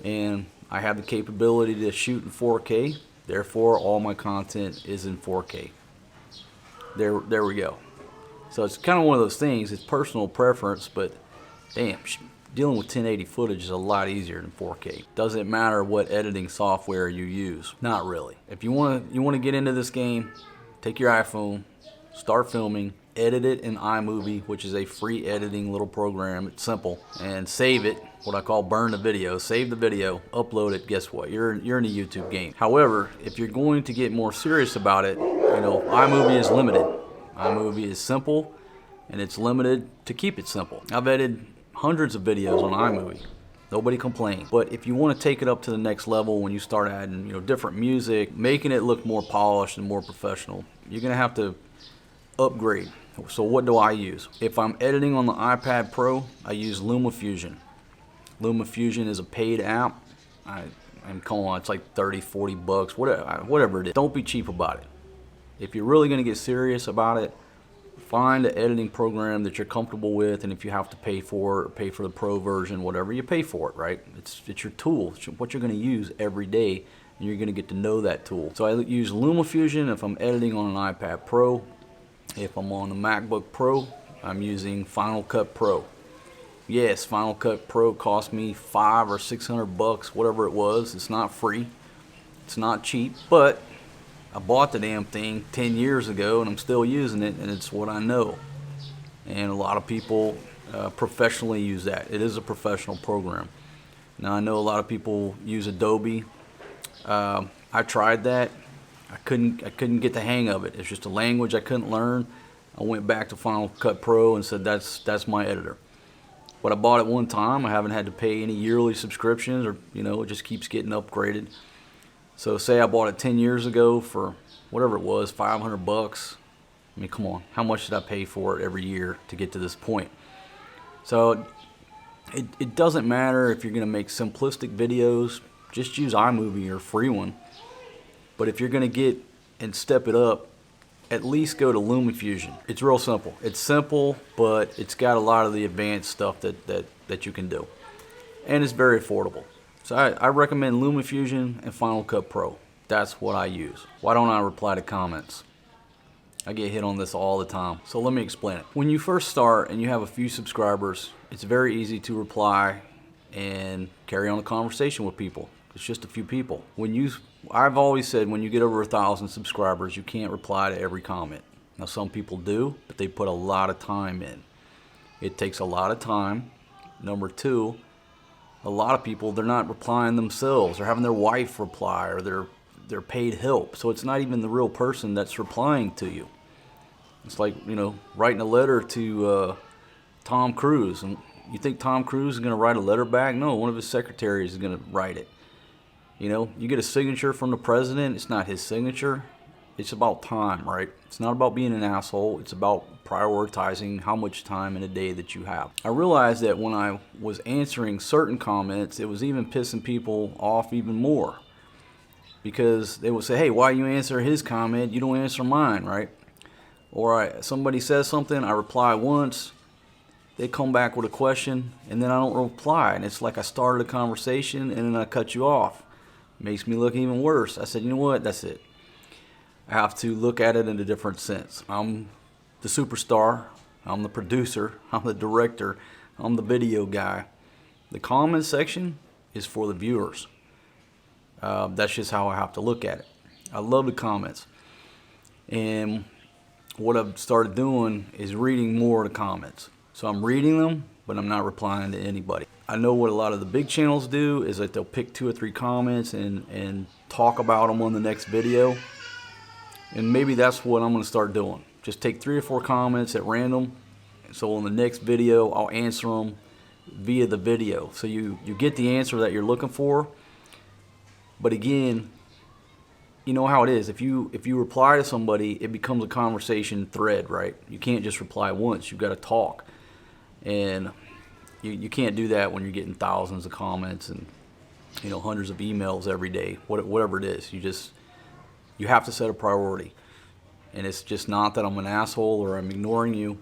and I have the capability to shoot in 4K. Therefore, all my content is in 4K. There we go. So it's kind of one of those things. It's personal preference, but damn, dealing with 1080 footage is a lot easier than 4K. Doesn't matter what editing software you use. Not really. If you want to get into this game, take your iPhone, start filming, edit it in iMovie, which is a free editing little program. It's simple, and save it. What I call burn the video. Save the video, upload it. Guess what? You're in a YouTube game. However, if you're going to get more serious about it, iMovie is limited. iMovie is simple, and it's limited to keep it simple. I've edited hundreds of videos on iMovie, Nobody complains. But if you want to take it up to the next level, when you start adding, different music, making it look more polished and more professional, you're gonna have to upgrade. So what do I use? If I'm editing on the iPad Pro, I use LumaFusion. LumaFusion is a paid app. I'm calling on, it's like 30, 40 bucks, whatever it is. Don't be cheap about it. If you're really gonna get serious about it, find an editing program that you're comfortable with, and if you have to pay for it or pay for the pro version, whatever, you pay for it, right? It's your tool. It's what you're going to use every day, and you're going to get to know that tool. So I use LumaFusion if I'm editing on an iPad Pro. If I'm on a MacBook Pro, I'm using Final Cut Pro. Yes, Final Cut Pro cost me $500 or $600, whatever it was. It's not free. It's not cheap, but I bought the damn thing 10 years ago and I'm still using it, and it's what I know. And a lot of people professionally use that. It is a professional program. Now I know a lot of people use Adobe. I tried that. I couldn't get the hang of it. It's just a language I couldn't learn. I went back to Final Cut Pro and said that's my editor. But I bought it one time. I haven't had to pay any yearly subscriptions, or it just keeps getting upgraded. So say I bought it 10 years ago for whatever it was, $500. I mean, come on, how much did I pay for it every year to get to this point? So it doesn't matter if you're gonna make simplistic videos, just use iMovie or free one. But if you're gonna get and step it up, at least go to LumaFusion. It's real simple. It's simple, but it's got a lot of the advanced stuff that you can do. And it's very affordable. So I recommend LumaFusion and Final Cut Pro. That's what I use. Why don't I reply to comments? I get hit on this all the time. So let me explain it. When you first start and you have a few subscribers, it's very easy to reply and carry on a conversation with people. It's just a few people. I've always said when you get over 1,000 subscribers, you can't reply to every comment. Now some people do, but they put a lot of time in. It takes a lot of time. Number two, a lot of people, they're not replying themselves. They're having their wife reply, or they're paid help. So it's not even the real person that's replying to you. It's like, writing a letter to Tom Cruise. And you think Tom Cruise is going to write a letter back? No, one of his secretaries is going to write it. You get a signature from the president. It's not his signature. It's about time, right? It's not about being an asshole. It's about prioritizing how much time in a day that you have. I realized that when I was answering certain comments, it was even pissing people off even more. Because they would say, hey, why you answer his comment? You don't answer mine, right? Or somebody says something, I reply once, they come back with a question, and then I don't reply. And it's like I started a conversation and then I cut you off. It makes me look even worse. I said, you know what? That's it. I have to look at it in a different sense. I'm the superstar. I'm the producer. I'm the director. I'm the video guy. The comment section is for the viewers. That's just how I have to look at it. I love the comments. And what I've started doing is reading more of the comments. So I'm reading them, but I'm not replying to anybody. I know what a lot of the big channels do is that they'll pick 2 or 3 comments and talk about them on the next video. And maybe that's what I'm going to start doing. Just take 3 or 4 comments at random. So on the next video, I'll answer them via the video. So you get the answer that you're looking for. But again, you know how it is. If you reply to somebody, it becomes a conversation thread, right? You can't just reply once. You've got to talk. And you can't do that when you're getting thousands of comments and hundreds of emails every day. Whatever it is, you have to set a priority. And it's just not that I'm an asshole or I'm ignoring you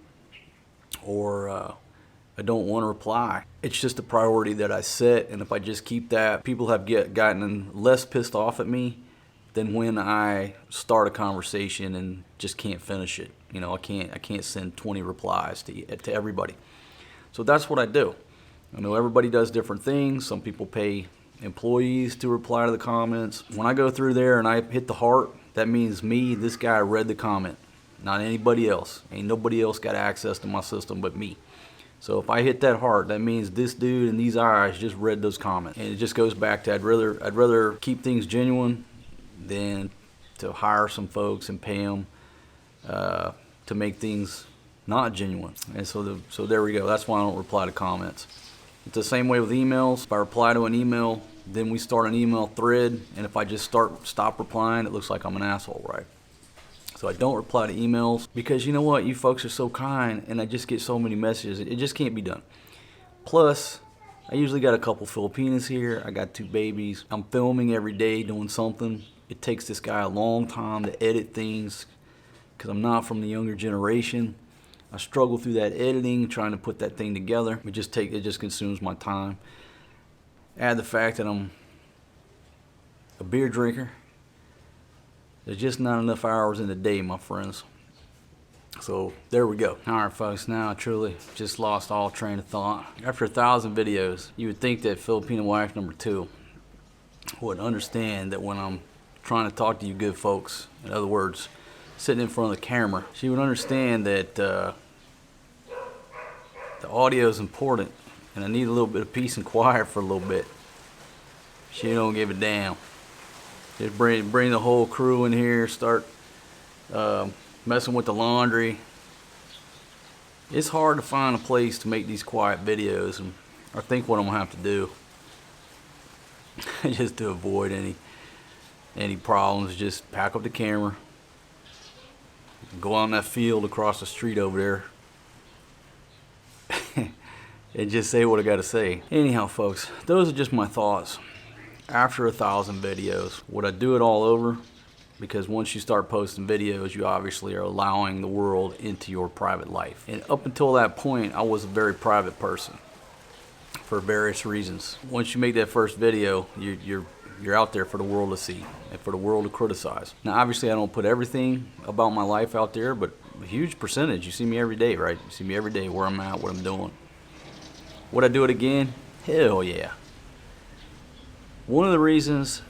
or I don't want to reply. It's just a priority that I set, and if I just keep that, people have gotten less pissed off at me than when I start a conversation and just can't finish it. I can't send 20 replies to everybody. So that's what I do. I know everybody does different things. Some people pay employees to reply to the comments. When I go through there and I hit the heart, that means me, this guy read the comment, not anybody else. Ain't nobody else got access to my system but me. So if I hit that heart, that means this dude and these eyes just read those comments. And it just goes back to I'd rather keep things genuine than to hire some folks and pay them to make things not genuine. And so there we go. That's why I don't reply to comments. It's the same way with emails. If I reply to an email, then we start an email thread, and if I just stop replying, it looks like I'm an asshole, right? So I don't reply to emails because you know what? You folks are so kind, and I just get so many messages. It just can't be done. Plus, I usually got a couple Filipinas here. I got 2 babies. I'm filming every day doing something. It takes this guy a long time to edit things because I'm not from the younger generation. I struggle through that editing, trying to put that thing together. It just consumes my time. Add the fact that I'm a beer drinker. There's just not enough hours in the day, my friends. So there we go. All right, folks, now I truly just lost all train of thought. After 1,000 videos, you would think that Filipino wife number 2 would understand that when I'm trying to talk to you good folks, in other words, sitting in front of the camera, she would understand that the audio is important and I need a little bit of peace and quiet for a little bit. She don't give a damn. Just bring the whole crew in here, start messing with the laundry. It's hard to find a place to make these quiet videos, and I think what I'm gonna have to do just to avoid any problems, just pack up the camera, go out in that field across the street over there and just say what I gotta say. Anyhow, folks, those are just my thoughts. After 1,000 videos, would I do it all over? Because once you start posting videos, you obviously are allowing the world into your private life. And up until that point, I was a very private person for various reasons. Once you make that first video, you're out there for the world to see and for the world to criticize. Now, obviously, I don't put everything about my life out there, but a huge percentage. You see me every day, right? You see me every day, where I'm at, what I'm doing. Would I do it again? Hell yeah. One of the reasons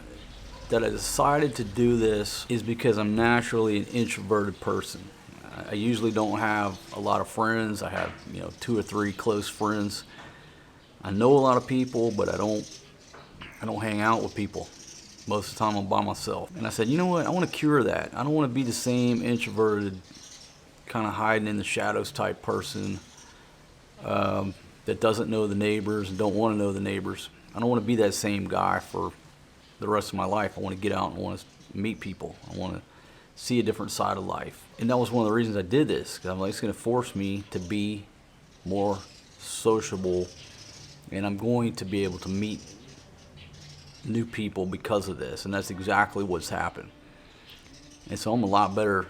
that I decided to do this is because I'm naturally an introverted person. I usually don't have a lot of friends. I have, 2 or 3 close friends. I know a lot of people, but I don't hang out with people. Most of the time I'm by myself. And I said, you know what? I want to cure that. I don't want to be the same introverted, kind of hiding in the shadows type person that doesn't know the neighbors and don't want to know the neighbors. I don't want to be that same guy for the rest of my life. I want to get out and I want to meet people. I want to see a different side of life. And that was one of the reasons I did this, because I'm like, it's going to force me to be more sociable, and I'm going to be able to meet new people because of this. And that's exactly what's happened. And so I'm a lot better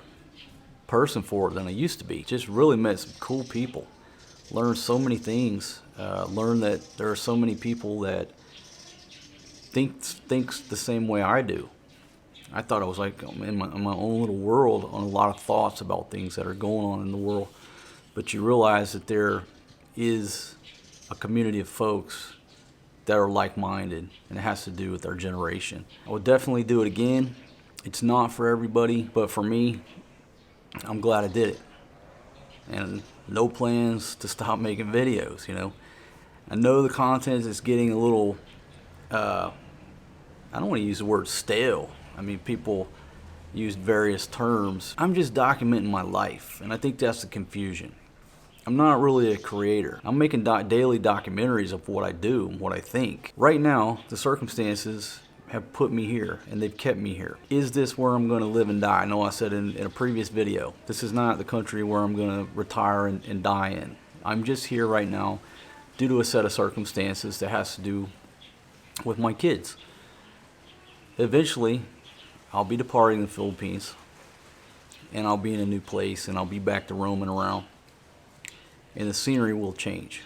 person for it than I used to be. Just really met some cool people. Learned so many things. Learned that there are so many people that thinks the same way I do. I thought I was like in my own little world on a lot of thoughts about things that are going on in the world. But you realize that there is a community of folks that are like-minded, and it has to do with our generation. I would definitely do it again. It's not for everybody, but for me, I'm glad I did it. And no plans to stop making videos, I know the content is getting a little, I don't want to use the word stale. I mean, people use various terms. I'm just documenting my life, and I think that's the confusion. I'm not really a creator. I'm making daily documentaries of what I do and what I think. Right now, the circumstances have put me here, and they've kept me here. Is this where I'm going to live and die? I know I said in a previous video, this is not the country where I'm going to retire and die in. I'm just here right now due to a set of circumstances that has to do with my kids. Eventually, I'll be departing the Philippines, and I'll be in a new place, and I'll be back to roaming around, and the scenery will change.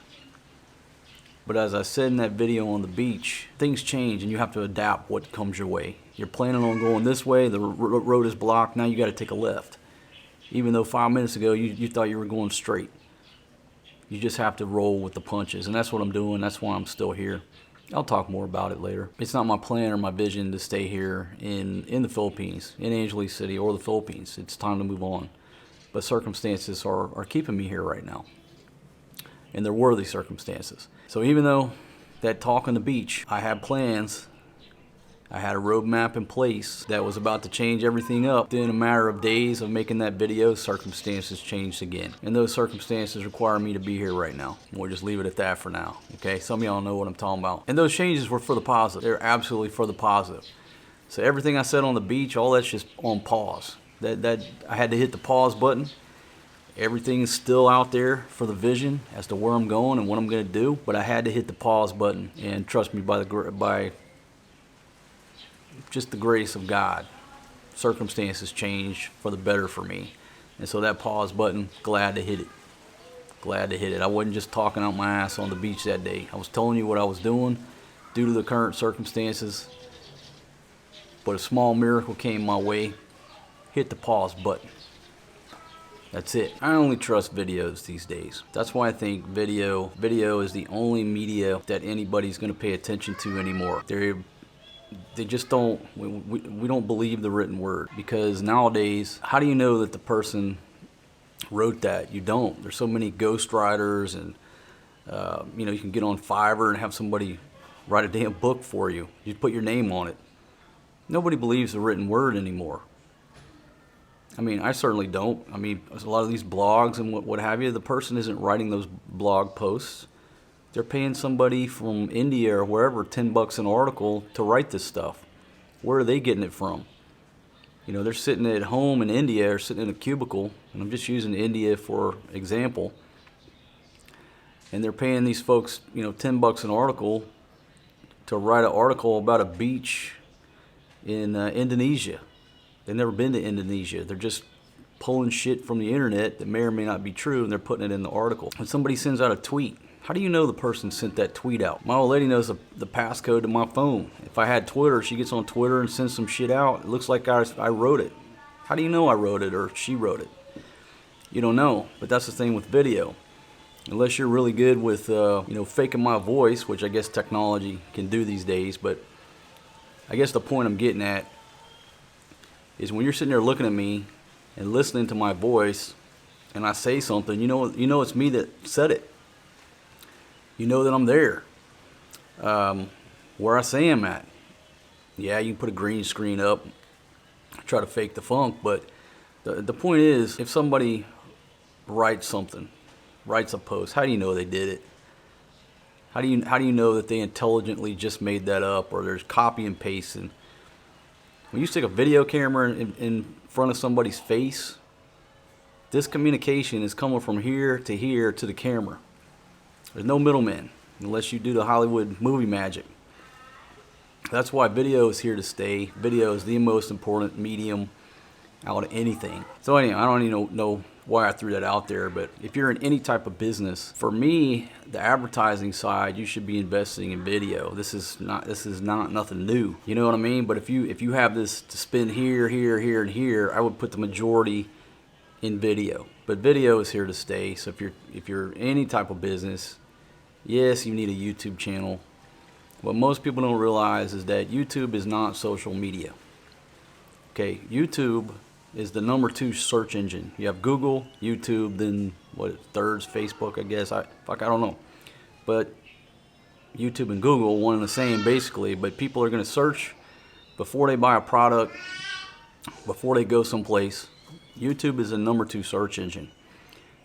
But as I said in that video on the beach, things change, and you have to adapt what comes your way. You're planning on going this way, the road is blocked, now you got to take a left. Even though 5 minutes ago you thought you were going straight. You just have to roll with the punches, and that's what I'm doing. That's why I'm still here. I'll talk more about it later. It's not my plan or my vision to stay here in the Philippines, in Angeles City or the Philippines. It's time to move on. But circumstances are keeping me here right now. And they're worthy circumstances. So even though that talk on the beach, I have plans, I had a roadmap in place that was about to change everything up. Within a matter of days of making that video, circumstances changed again. And those circumstances require me to be here right now. We'll just leave it at that for now, okay? Some of y'all know what I'm talking about. And those changes were for the positive. They're absolutely for the positive. So everything I said on the beach, all that's just on pause. That I had to hit the pause button. Everything is still out there for the vision as to where I'm going and what I'm gonna do, but I had to hit the pause button. And trust me, by just the grace of God, circumstances changed for the better for me. And so that pause button, glad to hit it. Glad to hit it. I wasn't just talking out my ass on the beach that day. I was telling you what I was doing due to the current circumstances. But a small miracle came my way. Hit the pause button. That's it. I only trust videos these days. That's why I think video is the only media that anybody's going to pay attention to anymore. They just don't, we don't believe the written word, because nowadays, how do you know that the person wrote that? You don't. There's so many ghostwriters, and you know, you can get on Fiverr and have somebody write a damn book for you. You put your name on it. Nobody believes the written word anymore. I mean, I certainly don't. I mean, a lot of these blogs and what have you, the person isn't writing those blog posts. They're paying somebody from India or wherever $10 an article to write this stuff. Where are they getting it from? You know, they're sitting at home in India or sitting in a cubicle, and I'm just using India for example, and they're paying these folks, you know, $10 an article to write an article about a beach in Indonesia. They've never been to Indonesia. They're just pulling shit from the internet that may or may not be true, and they're putting it in the article. When somebody sends out a tweet, how do you know the person sent that tweet out? My old lady knows the passcode to my phone. If I had Twitter, she gets on Twitter and sends some shit out. It looks like I wrote it. How do you know I wrote it or she wrote it? You don't know. But that's the thing with video. Unless you're really good with you know, faking my voice, which I guess technology can do these days. But I guess the point I'm getting at is when you're sitting there looking at me and listening to my voice, and I say something, you know it's me that said it. You know that I'm there. Where I say I'm at. Yeah, you can put a green screen up, try to fake the funk, but the point is, if somebody writes something, writes a post, how do you know they did it? How do you know that they intelligently just made that up, or there's copy and pasting? When you stick a video camera in front of somebody's face, this communication is coming from here to the camera. There's no middleman unless you do the Hollywood movie magic. That's why video is here to stay. Video is the most important medium out of anything. So anyway, I don't even know why I threw that out there, but if you're in any type of business, for me, the advertising side, you should be investing in video. This is not nothing new. You know what I mean? But if you have this to spend here, and here, I would put the majority in video. But video is here to stay. So if you're any type of business, yes, you need a YouTube channel. What most people don't realize is that YouTube is not social media. Okay, YouTube is the #2 search engine. You have Google, YouTube, then third's Facebook, I guess. I don't know. But YouTube and Google, one and the same basically, but people are going to search before they buy a product, before they go someplace. YouTube is the #2 search engine.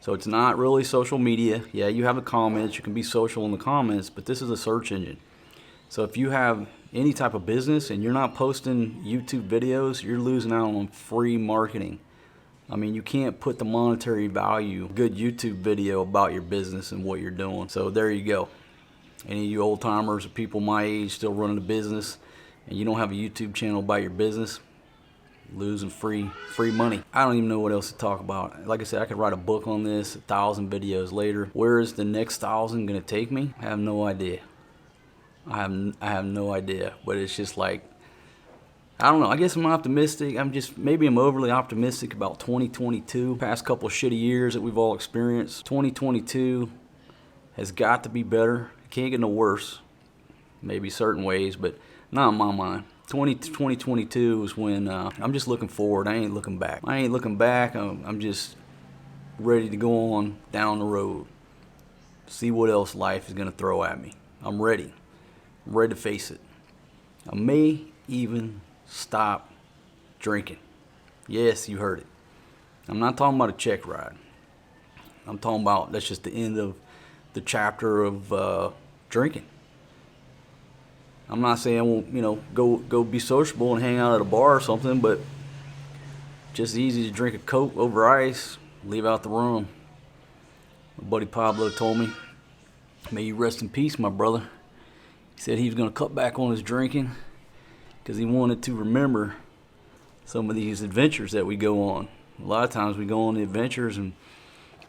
So it's not really social media. Yeah, you have the comments, you can be social in the comments, but this is a search engine. So if you have any type of business and you're not posting YouTube videos, you're losing out on free marketing. I mean, you can't put the monetary value, good YouTube video about your business and what you're doing. So there you go. Any of you old timers or people my age still running a business and you don't have a YouTube channel about your business, losing free money. I don't even know what else to talk about. Like I said, I could write a book on this 1,000 videos later. Where is the next 1,000 gonna take me? I have no idea. I have no idea, but it's just like, I don't know. I guess I'm optimistic. Maybe I'm overly optimistic about 2022. Past couple of shitty years that we've all experienced. 2022 has got to be better. It can't get no worse. Maybe certain ways, but not in my mind. 2022 is when I'm just looking forward. I ain't looking back. I'm just ready to go on down the road. See what else life is gonna throw at me. I'm ready. I'm ready to face it. I may even stop drinking. Yes, you heard it. I'm not talking about a check ride. I'm talking about that's just the end of the chapter of drinking. I'm not saying I won't, go be sociable and hang out at a bar or something, but just easy to drink a Coke over ice, leave out the room. My buddy Pablo told me, may you rest in peace, my brother. He said he was going to cut back on his drinking because he wanted to remember some of these adventures that we go on. A lot of times we go on the adventures and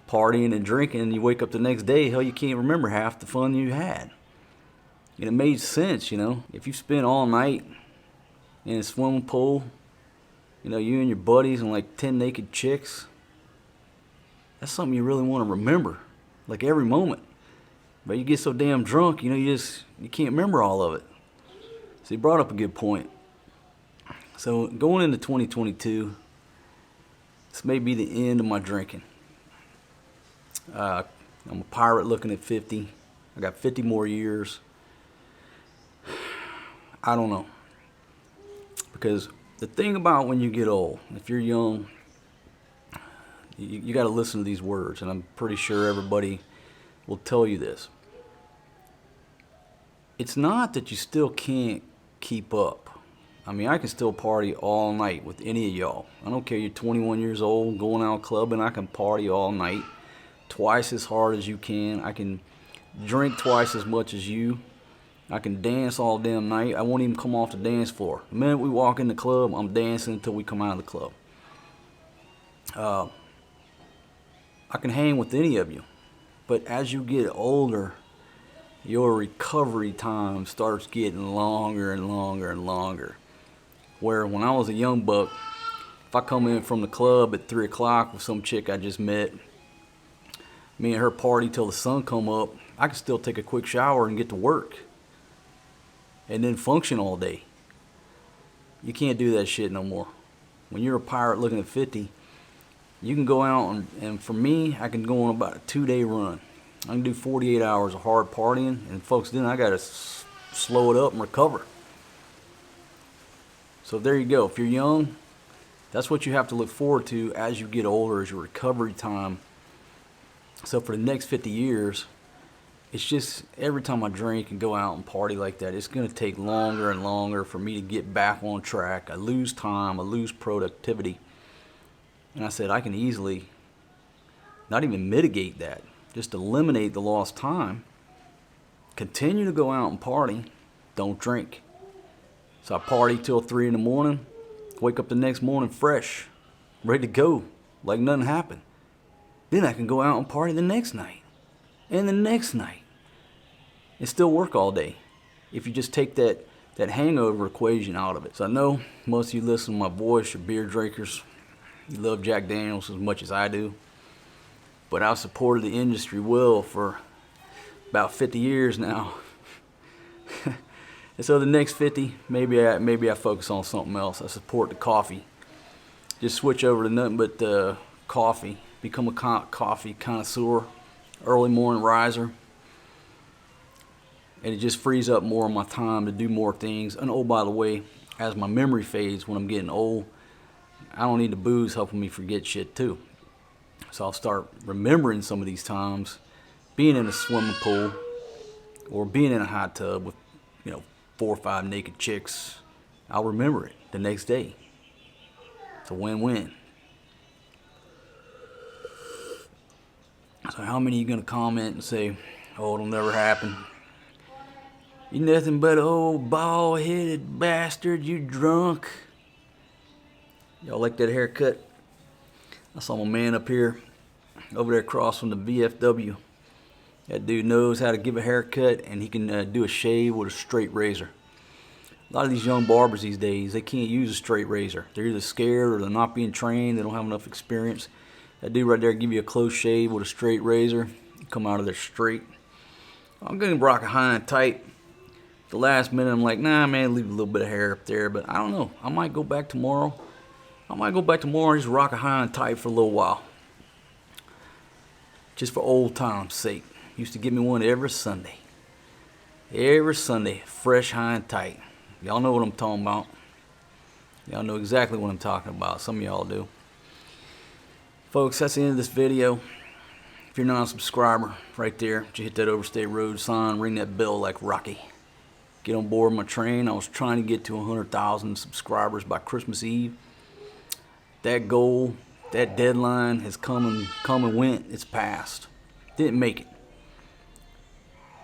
partying and drinking, and you wake up the next day, hell, you can't remember half the fun you had. And it made sense, if you spend all night in a swimming pool, you and your buddies and like 10 naked chicks, that's something you really want to remember, like every moment. But you get so damn drunk, you can't remember all of it. So he brought up a good point. So going into 2022, this may be the end of my drinking. I'm a pirate looking at 50. I got 50 more years. I don't know. Because the thing about when you get old, if you're young, you got to listen to these words, and I'm pretty sure everybody will tell you this. It's not that you still can't keep up. I mean, I can still party all night with any of y'all. I don't care, you're 21 years old, going out clubbing, I can party all night, twice as hard as you can. I can drink twice as much as you. I can dance all damn night. I won't even come off the dance floor. The minute we walk in the club, I'm dancing until we come out of the club. I can hang with any of you. But as you get older, your recovery time starts getting longer and longer and longer. Where when I was a young buck, if I come in from the club at 3 o'clock with some chick I just met, me and her party till the sun come up, I can still take a quick shower and get to work. And then function all day. You can't do that shit no more. When you're a pirate looking at 50, you can go out and for me, I can go on about a 2-day run. I can do 48 hours of hard partying, and folks, then I gotta slow it up and recover. So there you go. If you're young, that's what you have to look forward to as you get older, is your recovery time. So for the next 50 years, it's just every time I drink and go out and party like that, it's going to take longer and longer for me to get back on track. I lose time, I lose productivity. And I said I can easily not even mitigate that, just eliminate the lost time, continue to go out and party, don't drink. So I party till 3 in the morning, wake up the next morning fresh, ready to go, like nothing happened. Then I can go out and party the next night and the next night. And still work all day if you just take that hangover equation out of it. So I know most of you listen to my voice, you're beer drinkers. You love Jack Daniels as much as I do. But I've supported the industry well for about 50 years now. And so the next 50, maybe I focus on something else. I support the coffee. Just switch over to nothing but coffee. Become a coffee connoisseur, early morning riser. And it just frees up more of my time to do more things. And oh, by the way, as my memory fades when I'm getting old, I don't need the booze helping me forget shit too. So I'll start remembering some of these times, being in a swimming pool or being in a hot tub with, 4 or 5 naked chicks. I'll remember it the next day. It's a win-win. So how many are you going to comment and say, oh, it'll never happen? You nothing but an old bald-headed bastard, you drunk. Y'all like that haircut? I saw my man up here, over there across from the VFW. That dude knows how to give a haircut, and he can do a shave with a straight razor. A lot of these young barbers these days, they can't use a straight razor. They're either scared or they're not being trained. They don't have enough experience. That dude right there give you a close shave with a straight razor. You come out of there straight. I'm going to rock a high and tight. The last minute, I'm like, nah, man, leave a little bit of hair up there. But I don't know. I might go back tomorrow. And just rock a high and tight for a little while. Just for old time's sake. Used to give me one every Sunday. Every Sunday, fresh, high and tight. Y'all know what I'm talking about. Y'all know exactly what I'm talking about. Some of y'all do. Folks, that's the end of this video. If you're not a subscriber, right there, you hit that Overstay Road sign, ring that bell like Rocky. Get on board my train. I was trying to get to 100,000 subscribers by Christmas Eve. That goal, that deadline has come and went. It's passed. Didn't make it.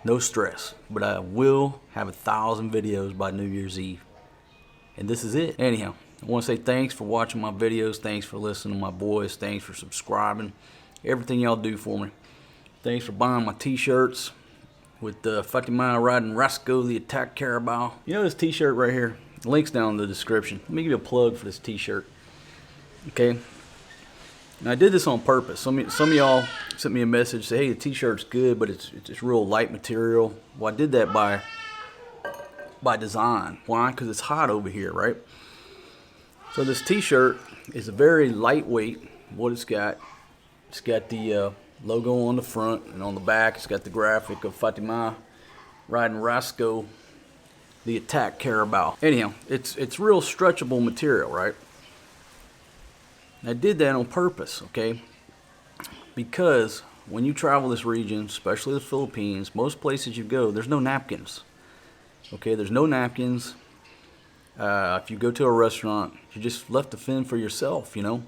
No stress. But I will have 1,000 videos by New Year's Eve. And this is it. Anyhow, I want to say thanks for watching my videos. Thanks for listening to my boys. Thanks for subscribing. Everything y'all do for me. Thanks for buying my t-shirts with Fatima riding Rasco the Attack Carabao. You know this t-shirt right here? Link's down in the description. Let me give you a plug for this t-shirt. Okay? Now I did this on purpose. Some of y'all sent me a message, say, hey, the t-shirt's good, but it's real light material. Well, I did that by design. Why? Because it's hot over here, right? So this t-shirt is a very lightweight. What it's got the logo on the front, and on the back it's got the graphic of Fatima riding Rasco the Attack Carabao. Anyhow, it's real stretchable material, right? I did that on purpose, okay? Because when you travel this region, especially the Philippines, most places you go, there's no napkins. Okay, there's no napkins. If you go to a restaurant, you're just left to fend for yourself, you know?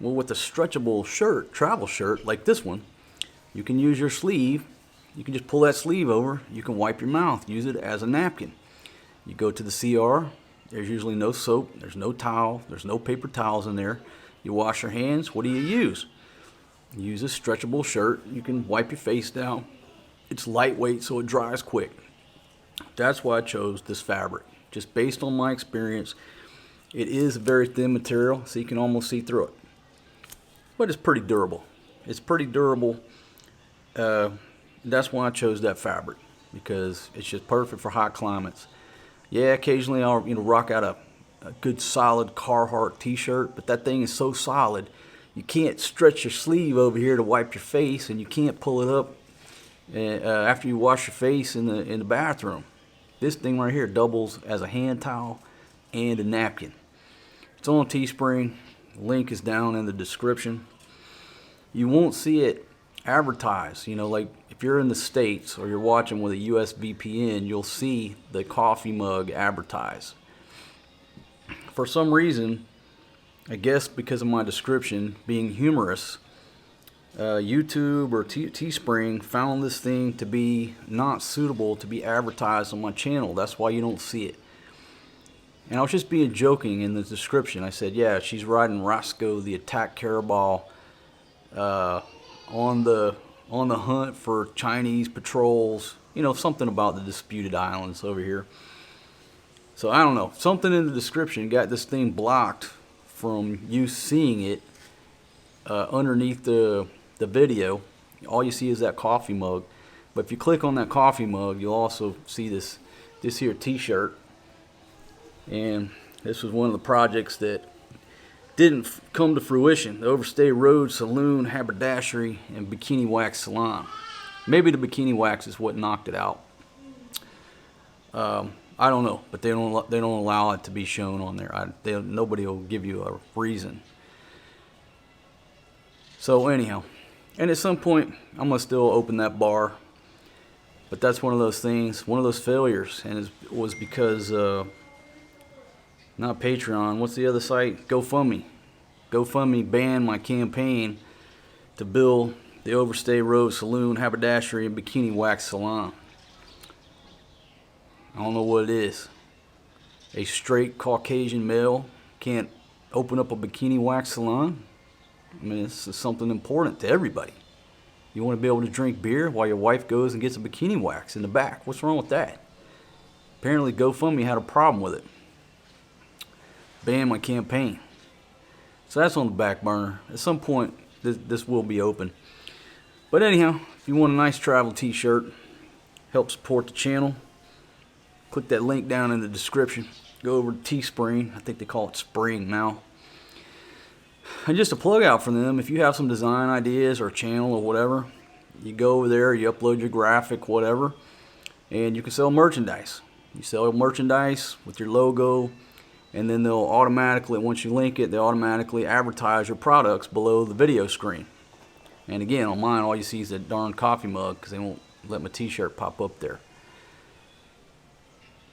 Well, with a stretchable shirt, travel shirt, like this one, you can use your sleeve. You can just pull that sleeve over. You can wipe your mouth. Use it as a napkin. You go to the CR. There's usually no soap. There's no towel. There's no paper towels in there. You wash your hands. What do you use? You use a stretchable shirt. You can wipe your face down. It's lightweight, so it dries quick. That's why I chose this fabric. Just based on my experience, it is a very thin material, so you can almost see through it. But it's pretty durable. It's pretty durable. That's why I chose that fabric, because it's just perfect for hot climates. Yeah, occasionally I'll rock out a good solid Carhartt t-shirt, but that thing is so solid you can't stretch your sleeve over here to wipe your face, and you can't pull it up after you wash your face in the bathroom. This thing right here doubles as a hand towel and a napkin. It's on Teespring. The link is down in the description. You won't see it advertised. You know, like if you're in the States or you're watching with a US VPN, you'll see the coffee mug advertised. For some reason, I guess because of my description being humorous, YouTube or Teespring found this thing to be not suitable to be advertised on my channel. That's why you don't see it. And I was just being joking in the description. I said, yeah, she's riding Rasco the Attack Carabao on the hunt for Chinese patrols. You know, something about the disputed islands over here. So I don't know. Something in the description got this thing blocked from you seeing it underneath the video. All you see is that coffee mug. But if you click on that coffee mug, you'll also see this here t-shirt. And this was one of the projects that didn't come to fruition. The Overstay Road Saloon, Haberdashery, and Bikini Wax Salon. Maybe the bikini wax is what knocked it out. I don't know, but they don't allow it to be shown on there. Nobody will give you a reason. So anyhow, and at some point I'm gonna still open that bar. But that's one of those things, one of those failures, and it was because. Not Patreon. What's the other site? GoFundMe. GoFundMe banned my campaign to build the Overstay Road Saloon, Haberdashery, and Bikini Wax Salon. I don't know what it is. A straight Caucasian male can't open up a bikini wax salon? I mean, this is something important to everybody. You want to be able to drink beer while your wife goes and gets a bikini wax in the back. What's wrong with that? Apparently GoFundMe had a problem with it. Banned my campaign. So that's on the back burner. At some point, this will be open. But anyhow, if you want a nice travel t-shirt, help support the channel, click that link down in the description. Go over to Teespring. I think they call it Spring now. And just a plug out for them. If you have some design ideas or channel or whatever, you go over there, you upload your graphic, whatever, and you can sell merchandise. You sell merchandise with your logo, and then they'll automatically, once you link it, they automatically advertise your products below the video screen. And again, on mine, all you see is that darn coffee mug because they won't let my t-shirt pop up there.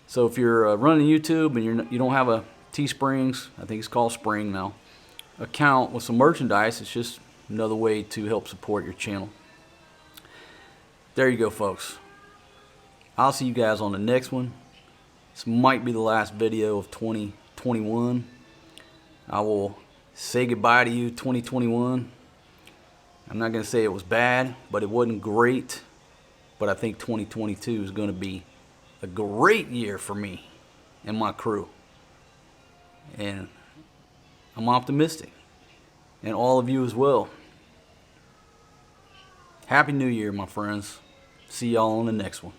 So if you're running YouTube and you don't have a Teesprings, I think it's called Spring now, account with some merchandise, it's just another way to help support your channel. There you go, folks. I'll see you guys on the next one. This might be the last video of 2021. I will say goodbye to you, 2021. I'm not going to say it was bad, but it wasn't great. But I think 2022 is going to be a great year for me and my crew. And I'm optimistic. And all of you as well. Happy New Year, my friends. See y'all on the next one.